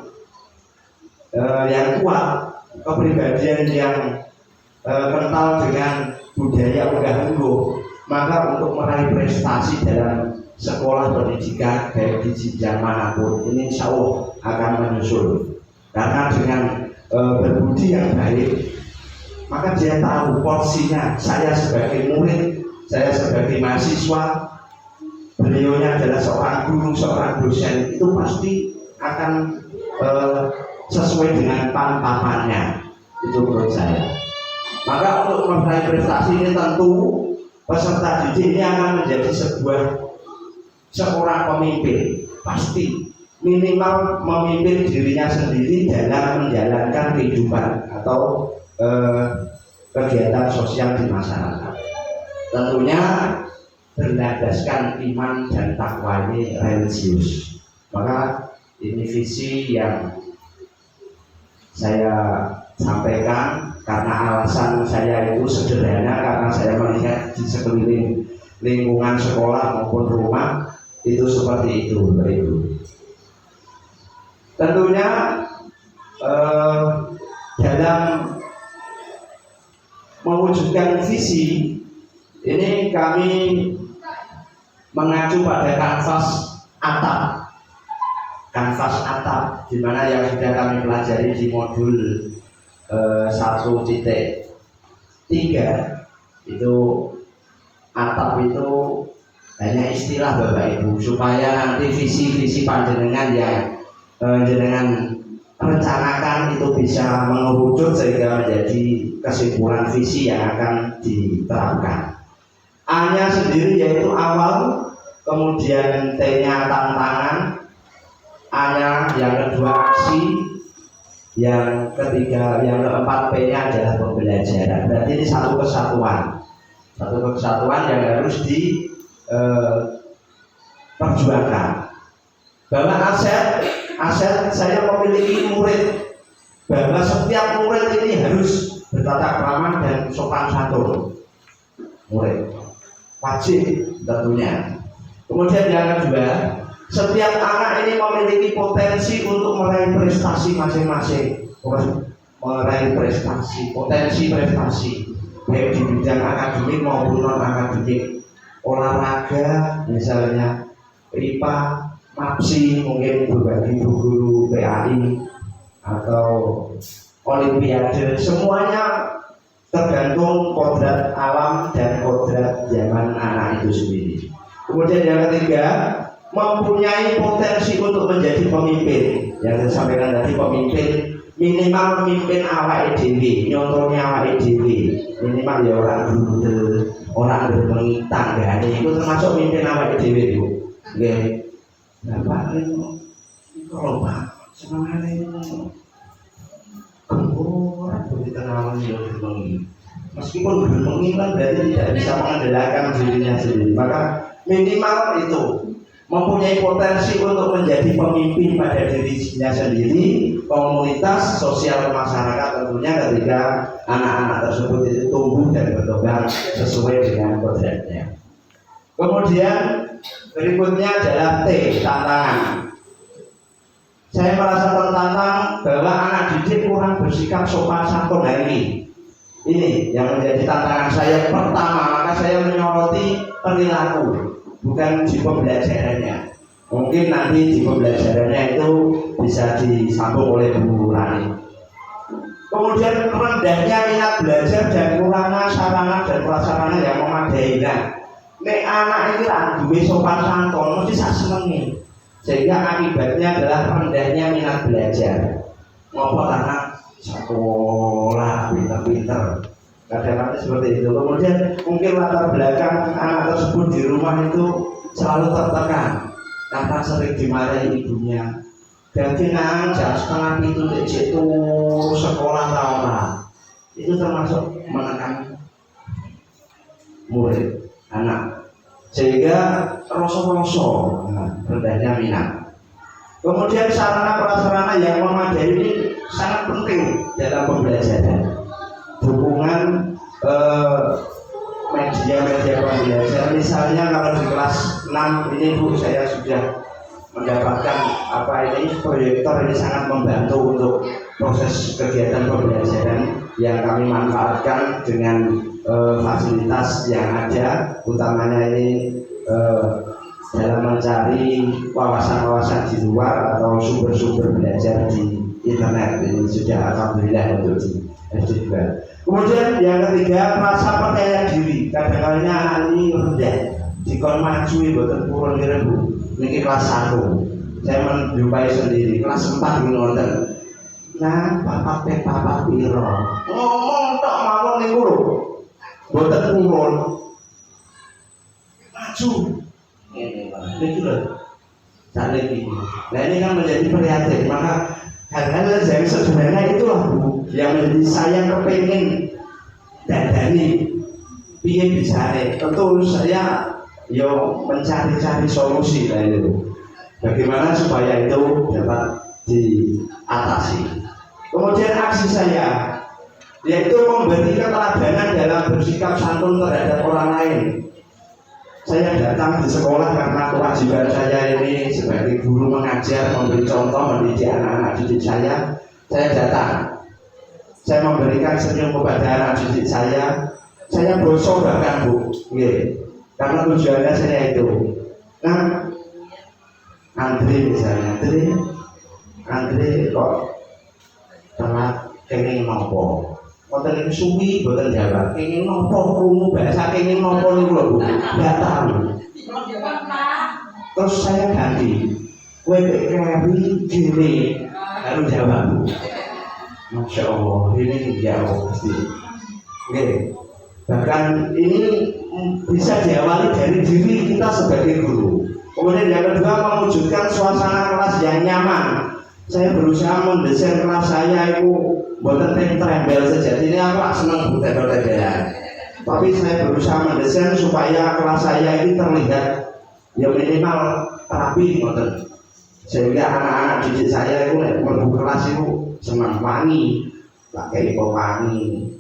kuat, kepribadian yang kental dengan budaya unggah-ungguh, maka untuk meraih prestasi dalam sekolah pendidikan baik di jenjang manapun ini insya Allah akan menyusul, karena dengan berbudi yang baik maka dia tahu porsinya. Saya sebagai murid, saya sebagai mahasiswa, beliaunya adalah seorang guru, seorang dosen, itu pasti akan sesuai dengan pantapannya, itu menurut saya. Maka untuk meraih prestasi ini tentu peserta didik ini akan menjadi seorang pemimpin, pasti minimal memimpin dirinya sendiri dalam menjalankan kehidupan atau kegiatan sosial di masyarakat. Tentunya berlandaskan iman dan takwa ini religius. Maka ini visi yang saya sampaikan karena alasan saya itu sederhana, karena saya melihat di sekeliling lingkungan sekolah maupun rumah itu seperti itu. Tentunya dalam mewujudkan visi ini kami mengacu pada kanvas atap, di mana yang sudah kami pelajari di modul 1.3 itu atap itu hanya istilah Bapak Ibu, supaya nanti visi-visi panjenengan yang jenengan rencanakan itu bisa mengerucut sehingga menjadi kesimpulan visi yang akan diterapkan. A-nya sendiri yaitu awal, kemudian T-nya tantangan, A-nya yang kedua aksi, yang ketiga, yang keempat P-nya adalah pembelajaran. Berarti ini satu kesatuan yang harus diperjuangkan. Bahwa aset saya memiliki murid, bahwa setiap murid ini harus bertata krama dan sopan santun. Murid wajib tentunya. Kemudian yang kedua, setiap anak ini memiliki potensi untuk meraih prestasi masing-masing, meraih potensi prestasi baik di bidang akademik maupun non akademik, olahraga misalnya, IPA, MAPSI, mungkin berbagi guru PAI atau olimpiade, semuanya tergantung kodrat alam dan kodrat zaman anak itu sendiri. Kemudian yang ketiga, mempunyai potensi untuk menjadi pemimpin. Yang saya sampaikan tadi, pemimpin minimal memimpin awake dhewe, nyontohnya awake dhewe, minimal ya orang dulu, orang bermengitang ya, itu termasuk mimpin awake dhewe itu. Nggih. Bapak ini kalau Pak semangat ini gembor di tengah yang bermengi. Meskipun bermengi kan berarti tidak bisa mengandalkan dirinya sendiri. Maka minimal itu mempunyai potensi untuk menjadi pemimpin pada dirinya sendiri, komunitas, sosial masyarakat tentunya ketika anak-anak tersebut itu tumbuh dan berkembang sesuai dengan kodratnya. Kemudian berikutnya adalah T, tantangan. Saya merasa tertantang bahwa anak didik kurang bersikap sopan santun hari ini yang menjadi tantangan saya pertama. Maka saya menyoroti perilaku, bukan di pembelajarannya. Mungkin nanti di pembelajarannya itu bisa disambung oleh Bu Rani. Kemudian rendahnya minat belajar dan kurangnya sarana dan prasarana yang memadai. Nek anak ini duwe sopan santun mesti sak senenge. Sehingga akibatnya adalah rendahnya minat belajar. Ngopo anak sekolah pinter-pinter. Kadang-kadang seperti itu. Kemudian mungkin latar belakang anak tersebut di rumah itu selalu tertekan karena sering dimarahi ibunya. Jadi nang jam 6:30 itu sekolah tahunan. Itu termasuk menekan murid anak, sehingga rosok-rosok rendahnya minat. Kemudian sarana prasarana yang memadai ini sangat penting dalam pembelajaran. Dukungan media-media pembelajaran, misalnya kalau di kelas 6 ini Bu, saya sudah mendapatkan proyektor ini sangat membantu untuk proses kegiatan pembelajaran yang kami manfaatkan dengan fasilitas yang ada, utamanya ini dalam mencari wawasan-wawasan di luar atau sumber-sumber belajar di internet. Ini sudah alhamdulillah untuk di SD2. Kemudian yang ketiga, rasa percaya diri. Kadang-kadang anak ini rendah, dikon maju boten purun niku. Niki kelas 1. Saya menjumpai sendiri kelas 4 ini wonten. Nah, bapak piro. Ngomong tok mawon niku lho. Boten purun. Maju. Ini loh, saling ini. Nah ini kan menjadi prihatin. Maka hal-hal yang sederhana itulah Bu, yang menjadi saya kepengen dadani. Piye bisa tentu saya yo mencari-cari solusi lah itu. Bagaimana supaya itu dapat diatasi. Kemudian aksi saya yaitu memberi keteladanan dalam bersikap santun terhadap orang lain. Saya datang di sekolah karena kewajiban saya ini sebagai guru mengajar, memberi contoh, mendidik anak-anak didik saya. Saya datang, saya memberikan senyum kepada anak didik saya. Saya bosok bahkan Bu, karena tujuannya saya itu. Nah, Andre misalnya, Andre kok telat kenging nopo. Wonten niku suwi boten jawab. Kenging nopo krungu bahasa kenging nopo niku lho Bu. Enggak tahu. Terus saya ganti. Kowe nek keri gini harus jawab Bu. Masya Allah, ini jawab pasti. Oke. Bahkan ini bisa diawali dari diri kita sebagai guru. Kemudian yang kedua, mewujudkan suasana kelas yang nyaman. Saya berusaha mendesain kelas saya itu buatan trembel sejatinya aku senang buat tembel-tembelan. Tapi saya berusaha mendesain supaya kelas saya ini terlihat ya minimal rapi buatan. Sehingga anak-anak didik saya itu mlebu kelas itu senang wangi, pakai pewangi,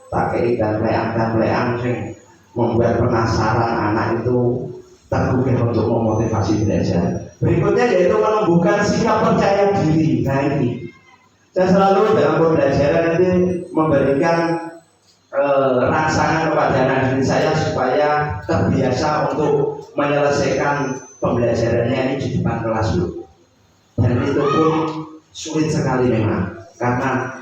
pakai templean sing membuat penasaran anak itu tergugah untuk memotivasi belajar. Berikutnya yaitu menumbuhkan sikap percaya diri. Nah ini saya selalu dalam pembelajaran ini memberikan rangsangan kepada anak didik saya supaya terbiasa untuk menyelesaikan pembelajarannya ini di depan kelas dulu. Dan itu pun sulit sekali memang karena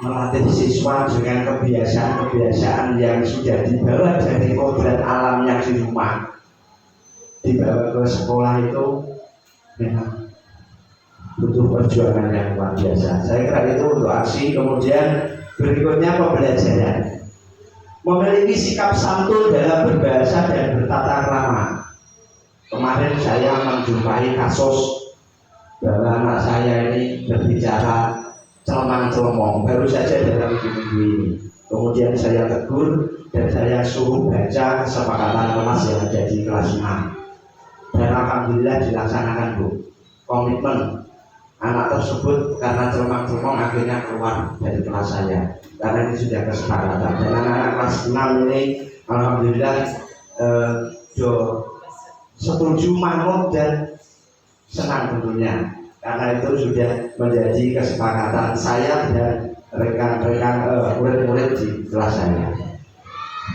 melatih siswa dengan kebiasaan-kebiasaan yang sudah dibawa dari kodrat alamnya di rumah dibawa ke sekolah itu memang butuh perjuangan yang luar biasa. Saya kira itu untuk aksi. Kemudian berikutnya pembelajaran, memiliki sikap santun dalam berbahasa dan bertata krama. Kemarin saya menjumpai kasus bahwa anak saya ini berbicara celemang-celemong baru saja dalam minggu ini. Kemudian saya tegur dan saya suruh baca kesepakatan kelas yang ada di kelas 6. Dan alhamdulillah dilaksanakan Bu. Komitmen anak tersebut karena celemang-celemong akhirnya keluar dari kelas saya karena ini sudah kesepakatan. Dan anak-anak kelas 6 ini alhamdulillah setuju, manut dan senang tentunya karena itu sudah menjadi kesepakatan saya dan rekan-rekan murid-murid di kelas saya.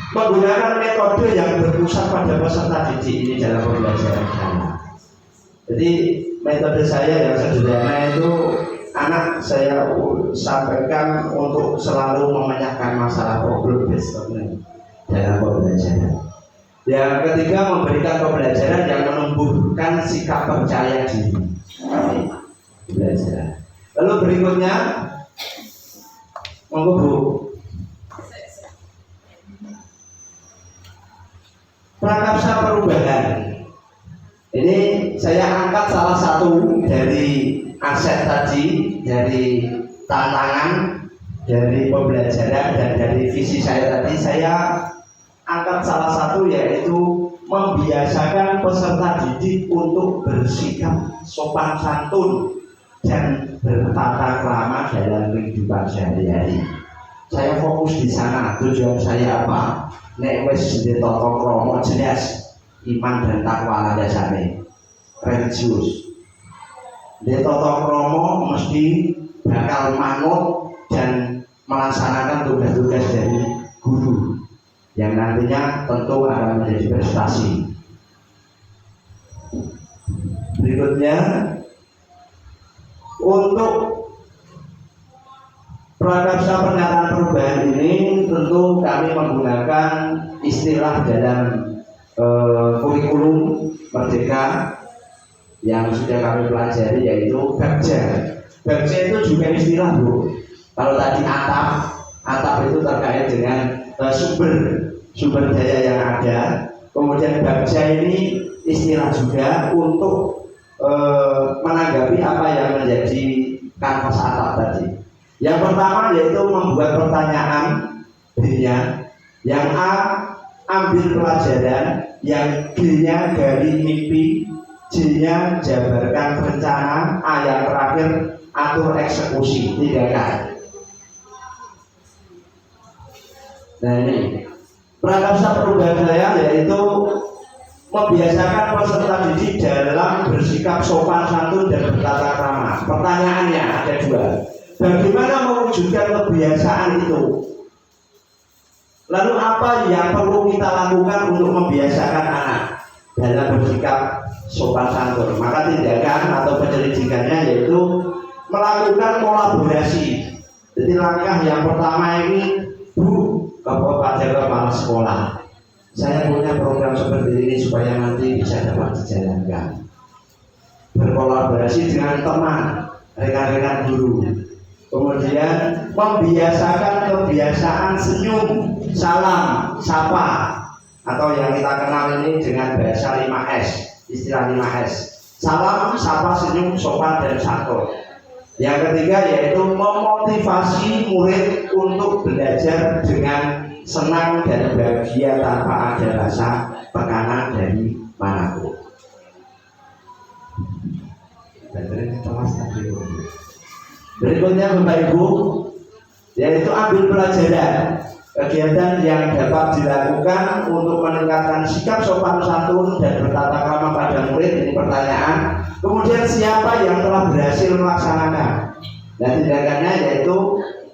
Menggunakan metode yang berpusat pada peserta didik ini dalam pembelajaran saya. Jadi metode saya yang sederhana itu anak saya sampaikan untuk selalu memecahkan masalah problem based dalam pembelajaran. Yang ketiga, memberikan pembelajaran yang menumbuhkan sikap percaya diri. Belajar. Lalu berikutnya, monggo Bu. Prakarsa perubahan. Ini saya angkat salah satu dari aset tadi, dari tantangan, dari pembelajaran dan dari visi saya tadi. Saya angkat salah satu yaitu membiasakan peserta didik untuk bersikap sopan santun dan bertata krama dalam kehidupan sehari-hari. Saya fokus di sana. Tujuan saya apa? Nek wis ditata krama jelas iman dan takwa landasannya religius. Ditata krama mesti bakal manut dan melaksanakan tugas-tugas dari guru yang nantinya tentu akan menjadi prestasi. Berikutnya, untuk prakarsa pernyataan perubahan ini tentu kami menggunakan istilah dalam kurikulum Merdeka yang sudah kami pelajari, yaitu bagja. Bagja itu juga istilah, Bu. Kalau tadi atap itu terkait dengan sumber daya yang ada. Kemudian bagja ini istilah juga untuk menanggapi apa yang menjadi kanvas atap tadi. Yang pertama yaitu membuat pertanyaan B-nya, yang A ambil pelajaran, yang B-nya gali mimpi, J-nya jabarkan rencana, A yang terakhir atur eksekusi, tindakan. Nah ini prakarsa perubahan saya yaitu membiasakan peserta didik dalam bersikap sopan santun dan bertata krama. Pertanyaannya ada dua. Bagaimana mewujudkan kebiasaan itu? Lalu apa yang perlu kita lakukan untuk membiasakan anak dalam bersikap sopan santun? Maka tindakan atau penyelidikannya yaitu melakukan kolaborasi. Jadi langkah yang pertama ini, Bu, kepada kepala sekolah, saya punya program seperti ini supaya nanti bisa dapat dijalankan. Berkolaborasi dengan teman, rekan-rekan guru. Kemudian membiasakan kebiasaan senyum, salam, sapa, atau yang kita kenal ini dengan bahasa 5S, istilah 5S. Salam, sapa, senyum, sopan, dan santun. Yang ketiga yaitu memotivasi murid untuk belajar dengan senang dan bahagia tanpa ada rasa tekanan dari manapun. Berikutnya Bapak Ibu, yaitu ambil pelajaran. Kegiatan yang dapat dilakukan untuk meningkatkan sikap sopan santun dan bertata krama pada murid, ini pertanyaan. Kemudian siapa yang telah berhasil melaksanakan? Dan tindakannya yaitu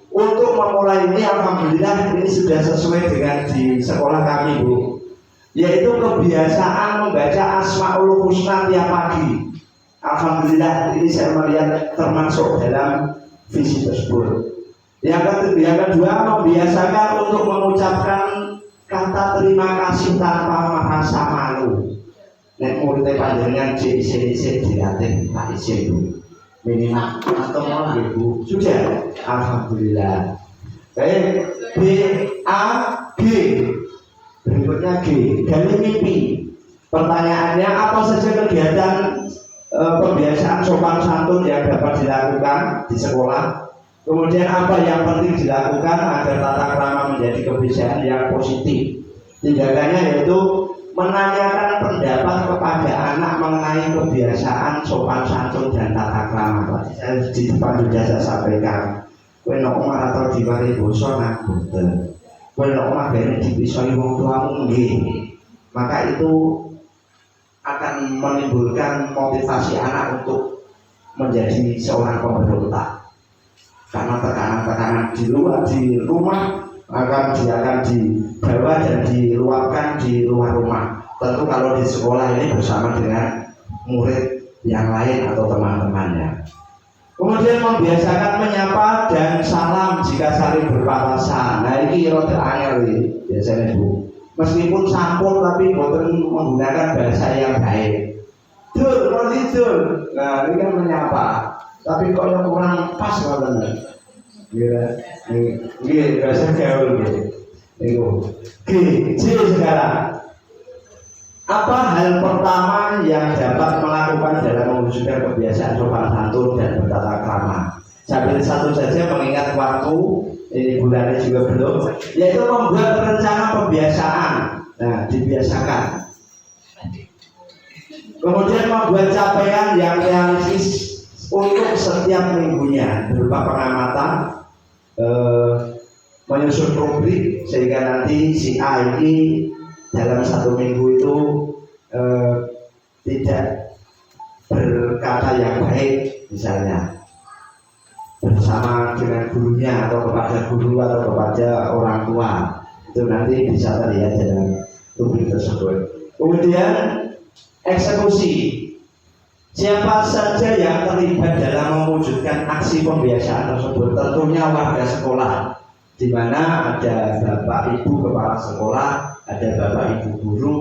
untuk memulai ini, alhamdulillah ini sudah sesuai dengan di sekolah kami, Bu. Yaitu kebiasaan membaca Asmaul Husna tiap pagi. Alhamdulillah ini saya melihat termasuk dalam visi tersebut. Yang kedua, membiasakan untuk mengucapkan kata terima kasih tanpa merasa malu. Nek muridnya panjenengan C dilatih Pak izin Bu. Minimal atau mau Bu. Sudah, alhamdulillah. Baik, B A G. Berikutnya G, gali mimpi. Pertanyaannya, apa saja kegiatan pembiasaan sopan santun yang dapat dilakukan di sekolah? Kemudian apa yang penting dilakukan agar tata krama menjadi kebiasaan yang positif? Tindakannya yaitu menanyakan pendapat kepada anak mengenai kebiasaan sopan santun dan tata krama. Saya di depan sudah saya sampaikan. Kowe nek omah atau diwari basa nak boten. Kowe nek omah ben dipisoi wong tuamu nggih. Maka itu akan menimbulkan motivasi anak untuk menjadi seorang pemberontak. Karena tekanan-tekanan di rumah akan dibawa dan diluapkan di luar rumah. Tentu kalau di sekolah ini bersama dengan murid yang lain atau teman-temannya. Kemudian membiasakan menyapa dan salam jika saling berpapasan. Nah ini rada angel iki biasanya Bu. Meskipun sampun tapi boten menggunakan bahasa yang baik. Dur, dur. Nah ini kan menyapa. Tapi kok yang kurang pas ngoten. Nggih, bahasa gaul nggih. Niku. G, J sekarang. Apa hal pertama yang dapat melakukan dalam mewujudkan kebiasaan sopan santun dan bertata krama? Sambil satu saja mengingat waktu, ini bulannya juga belum, yaitu membuat rencana pembiasaan. Nah, dibiasakan. Kemudian membuat capaian yang realistis untuk setiap minggunya berupa pengamatan, menyusun rubrik sehingga nanti si A ini dalam satu minggu itu tidak berkata yang baik misalnya bersama dengan gurunya atau kepada guru atau kepada orang tua, itu nanti bisa terlihat dalam rubrik tersebut. Kemudian eksekusi. Siapa saja yang terlibat dalam mewujudkan aksi pembiasaan tersebut, tentunya warga sekolah, di mana ada bapak ibu kepala sekolah, ada bapak ibu guru,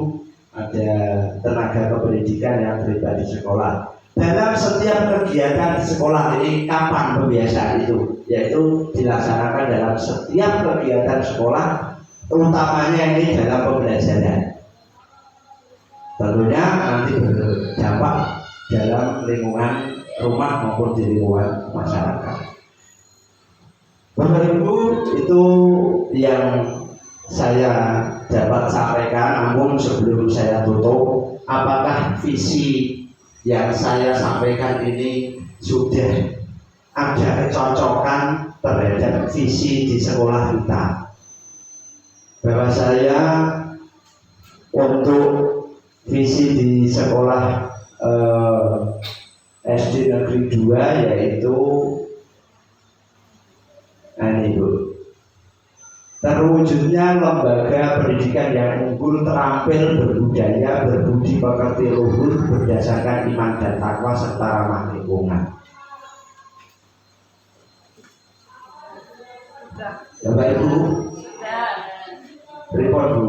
ada tenaga kependidikan yang terlibat di sekolah. Dalam setiap kegiatan di sekolah ini, kapan pembiasaan itu? Yaitu dilaksanakan dalam setiap kegiatan sekolah, utamanya ini dalam pembelajaran. Tentunya nanti berdampak dalam lingkungan rumah maupun di lingkungan masyarakat. Bapak Ibu, itu yang saya dapat sampaikan. Namun sebelum saya tutup, apakah visi yang saya sampaikan ini sudah ada kecocokan terhadap visi di sekolah kita? Bahwa saya untuk visi di sekolah SD Negeri 2 yaitu ini Bu, terwujudnya lembaga pendidikan yang unggul, terampil, berbudaya, berbudi pekerti luhur, berdasarkan iman dan takwa serta ramah lingkungan. Bapak Ibu, report Bu,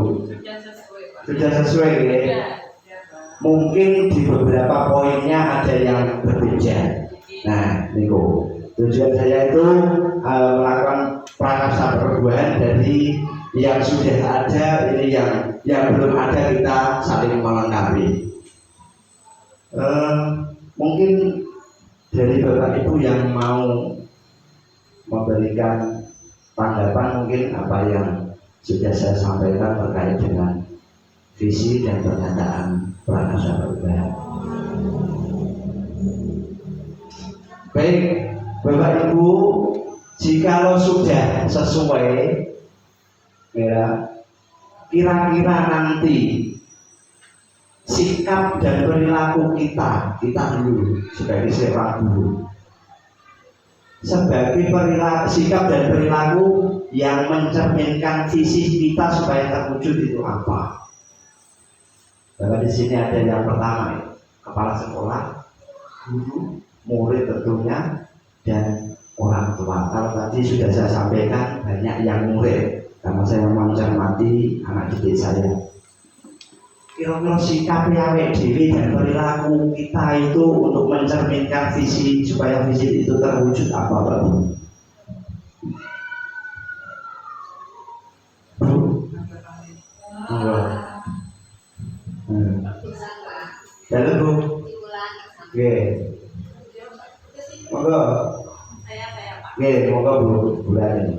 sudah sesuai ya? Mungkin di beberapa poinnya ada yang berbeda. Nah, Niko, tujuan saya itu melakukan prakarsa perubahan dari yang sudah ada, ini yang belum ada kita saling melengkapi. Mungkin dari Bapak Ibu yang mau memberikan tanggapan, mungkin apa yang sudah saya sampaikan terkait dengan visi dan pernyataan prakarsa perubahan. Baik, Bapak Ibu, jikalau sudah sesuai, ya, kira-kira nanti sikap dan perilaku kita dulu sebagai seorang guru, sebagai sikap dan perilaku yang mencerminkan visi kita supaya terwujud itu apa? Bahwa di sini ada yang pertama, kepala sekolah, guru, murid tentunya, dan orang tua. Kalau tadi sudah saya sampaikan banyak yang murid, karena saya mencermati anak didik saya. Kira-kira sikap awake dhewe dan perilaku kita itu untuk mencerminkan visi supaya visi itu terwujud apa, Pak Bu? Dalam Bu. Oke. Monggo. Oke, monggo Bu bulan ini.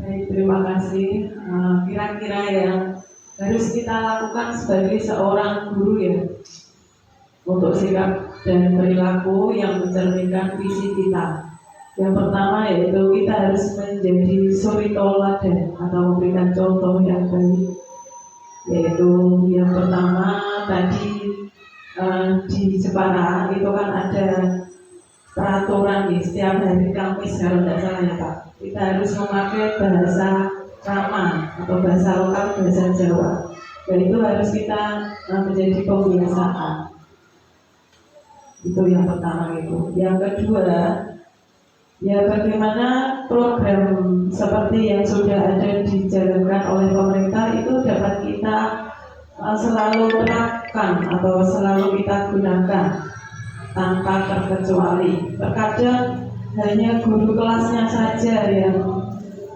Baik, terima kasih. Kira-kira yang harus kita lakukan sebagai seorang guru ya, untuk sikap dan perilaku yang mencerminkan visi kita. Yang pertama yaitu kita harus menjadi suri tauladan atau memberikan contoh yang baik. Yaitu yang pertama tadi di Jepara itu kan ada peraturan nih, setiap hari Kamis kalau tidak salah ya Pak, kita harus memakai bahasa ramah atau bahasa lokal, bahasa Jawa. Dan itu harus kita menjadi pembiasaan. Itu yang pertama itu. Yang kedua, ya bagaimana program seperti yang sudah ada dijalankan oleh pemerintah itu dapat kita selalu terapkan atau selalu kita gunakan tanpa terkecuali. Terkadang hanya guru kelasnya saja yang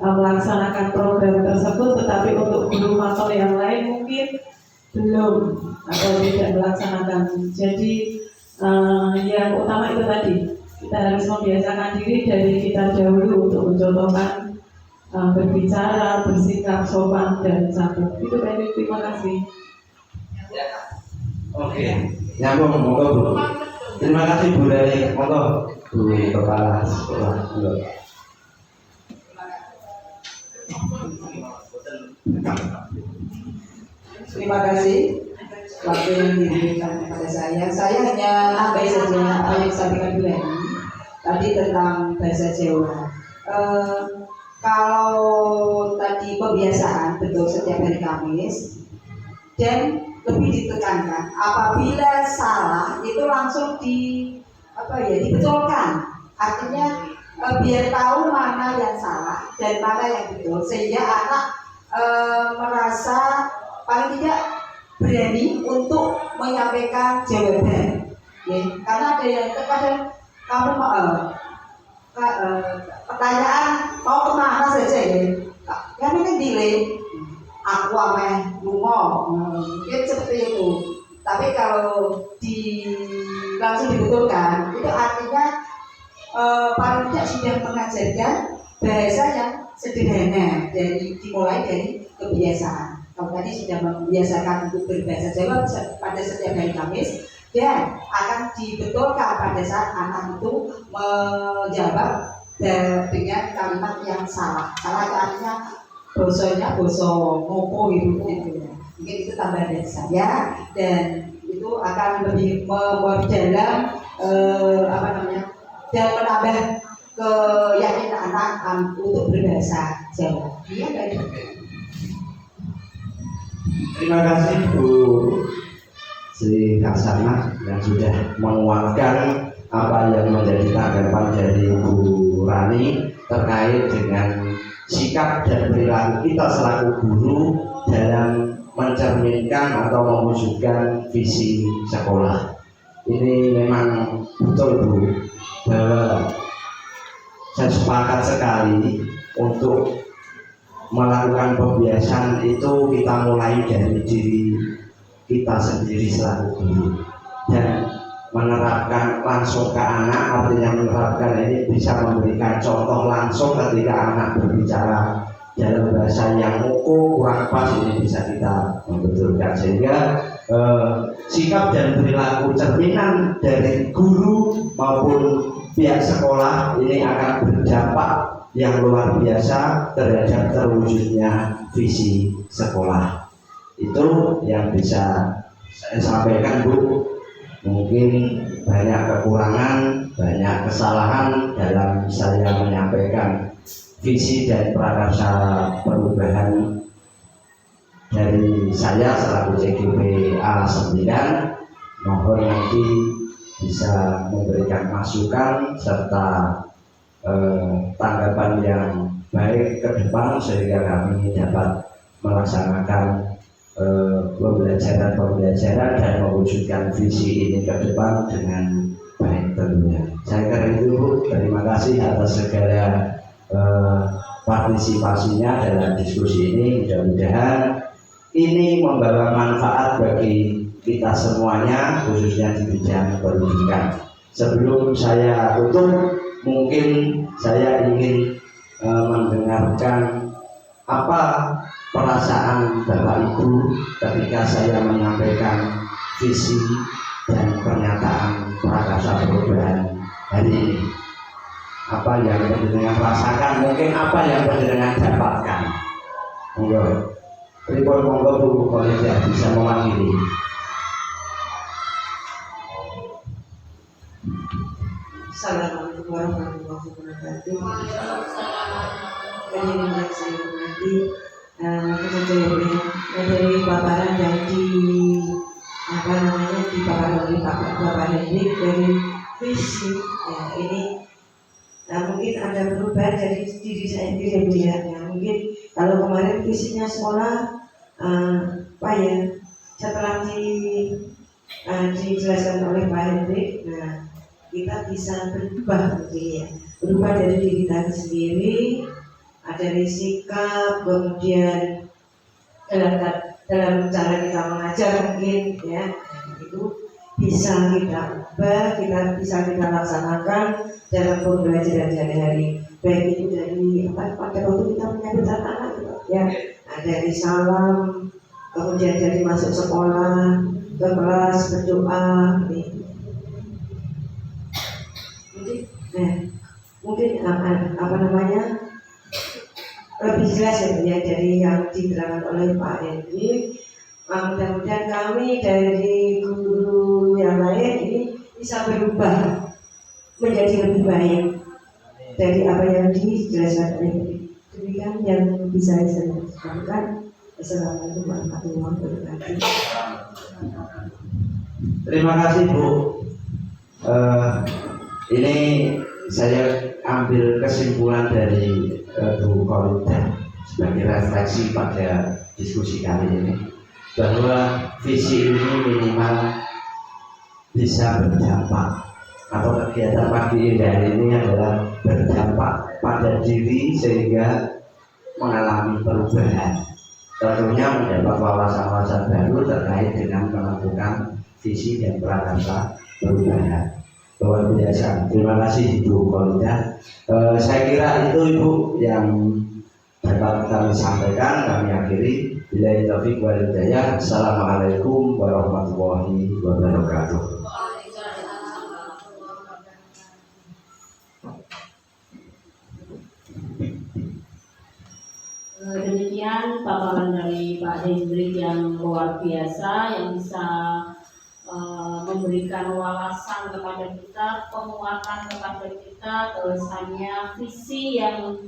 melaksanakan program tersebut, tetapi untuk guru makro yang lain mungkin belum atau tidak melaksanakan. Jadi yang utama itu tadi, kita harus membiasakan diri dari kita dahulu untuk mencontohkan berbicara, bersikap sopan dan santun. Itu tadi, terima kasih. Oke, nyambung, monggo Bu. Terima kasih Bu Dani, monggo Bu Kepala Sekolah. Terima kasih waktu yang diberikan kepada saya. Saya hanya nambahin saja apa yang disampaikan Bu Dani tadi tentang bahasa Jawa. kalau tadi kebiasaan betul setiap hari Kamis, dan lebih ditekankan apabila salah itu langsung dibetulkan, artinya biar tahu mana yang salah dan mana yang betul, sehingga anak merasa paling tidak berani untuk menyampaikan jawaban, ya. Karena ada yang terkadang kamu pertanyaan mau kemana saja, ya, yang ini delay aku ameh lungo, mungkin seperti itu. Tapi kalau langsung dibetulkan, itu artinya paling tidak sudah mengajarkan bahasa yang sederhana, dimulai dari kebiasaan. Kalau tadi sudah membiasakan untuk berbahasa Jawa pada setiap hari Kamis, dan akan dibetulkan pada saat anak itu menjawab dengan kalimat yang salah. Salah itu artinya bosonya boso ngopo gitu. Mungkin itu tambahan dari saya, dan itu akan lebih memperdalam dan menambah keyakinan anak untuk berbahasa Jawa. Iya, baik. Terima kasih Bu Sri Hasanah yang sudah menguatkan apa yang menjadi tanggapan dari Bu Rani terkait dengan sikap dan perilaku kita selaku guru dalam mencerminkan atau mewujudkan visi sekolah. Ini memang betul Bu, bahwa saya sepakat sekali untuk melakukan pembiasaan itu kita mulai dari diri kita sendiri selaku guru, dan menerapkan langsung ke anak, artinya menerapkan ini bisa memberikan contoh langsung ketika anak berbicara dalam bahasa yang kurang pas, ini bisa kita membetulkan, sehingga sikap dan perilaku cerminan dari guru maupun pihak sekolah ini akan berdampak yang luar biasa terhadap terwujudnya visi sekolah. Itu yang bisa saya sampaikan Bu. Mungkin banyak kekurangan, banyak kesalahan dalam saya menyampaikan visi dan prakarsa perubahan dari saya selaku CGP A9. Mohon nanti bisa memberikan masukan serta tanggapan yang baik ke depan, sehingga kami dapat melaksanakan pembelajaran dan mewujudkan visi ini ke depan dengan baik tentunya. Saya kira itu Bu. Terima kasih atas segala partisipasinya dalam diskusi ini. Mudah-mudahan ini membawa manfaat bagi kita semuanya, khususnya di bidang pendidikan. Sebelum saya tutup, mungkin saya ingin mendengarkan apa perasaan Bapak Ibu ketika saya menyampaikan visi dan pernyataan prakarsa perubahan hari ini. Apa yang panjenengan rasakan, mungkin apa yang panjenengan dapatkan. Monggo, monggo Bu Kolega bisa mewakili. Assalamualaikum warahmatullahi wabarakatuh. Hadirin yang saya hormati, dari paparan yang dipaparkan oleh Bapak Hendrik dari visi, ya ini mungkin ada perubahan dari diri saya sendiri Bu ya. Mungkin kalau kemarin visinya sekolah setelah dijelaskan oleh Pak Hendrik, kita bisa berubah mungkin ya, berubah dari diri kita sendiri, dari sikap, kemudian dalam cara kita mengajar mungkin ya, itu bisa kita ubah, bisa kita laksanakan dalam pembelajaran sehari-hari, baik itu dari pada waktu kita menyambut anak ya, dari salam, kemudian dari masuk sekolah, ke kelas, berdoa, mungkin lebih jelas ya dari yang diterangkan oleh Pak Hendrik. Mudah-mudahan kami dari guru yang lain ini bisa berubah menjadi lebih baik dari apa yang dijelaskan oleh Hendrik. Demikian yang bisa saya sampaikan. Assalamualaikum warahmatullahi wabarakatuh. Terima kasih Bu. Ini saya ambil kesimpulan dari Bu Korita sebagai refleksi pada diskusi kali ini, bahwa visi ini minimal bisa berdampak, atau kegiatan pagi hari ini adalah berdampak pada diri sehingga mengalami perubahan. Tentunya mendapat wawasan-wawasan baru terkait dengan menentukan visi dan prakarsa perubahan. Luar biasa. Terima kasih Ibu Korita. Saya kira itu Ibu yang dapat kami sampaikan. Kami akhiri. Billahi taufiq wal hidayah. Assalamualaikum warahmatullahi wabarakatuh. Demikian paparan dari Pak Hendrik yang luar biasa, yang bisa memberikan wawasan kepada kita, penguatan kepada kita, bahwasanya visi yang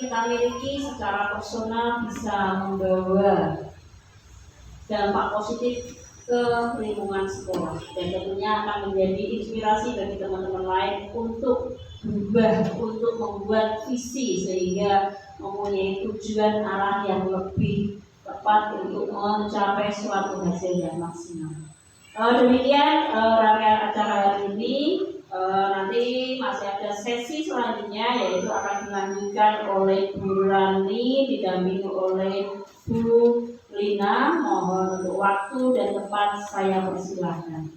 kita miliki secara personal bisa membawa dampak positif ke lingkungan sekolah, dan tentunya akan menjadi inspirasi bagi teman-teman lain untuk berubah, untuk membuat visi sehingga mempunyai tujuan arah yang lebih tepat untuk mencapai suatu hasil yang maksimal. Demikian rangkaian acara hari ini. Nanti masih ada sesi selanjutnya, yaitu akan dilanjutkan oleh Bu Rani didampingi oleh Bu Lina. Mohon untuk waktu dan tempat saya persilahkan.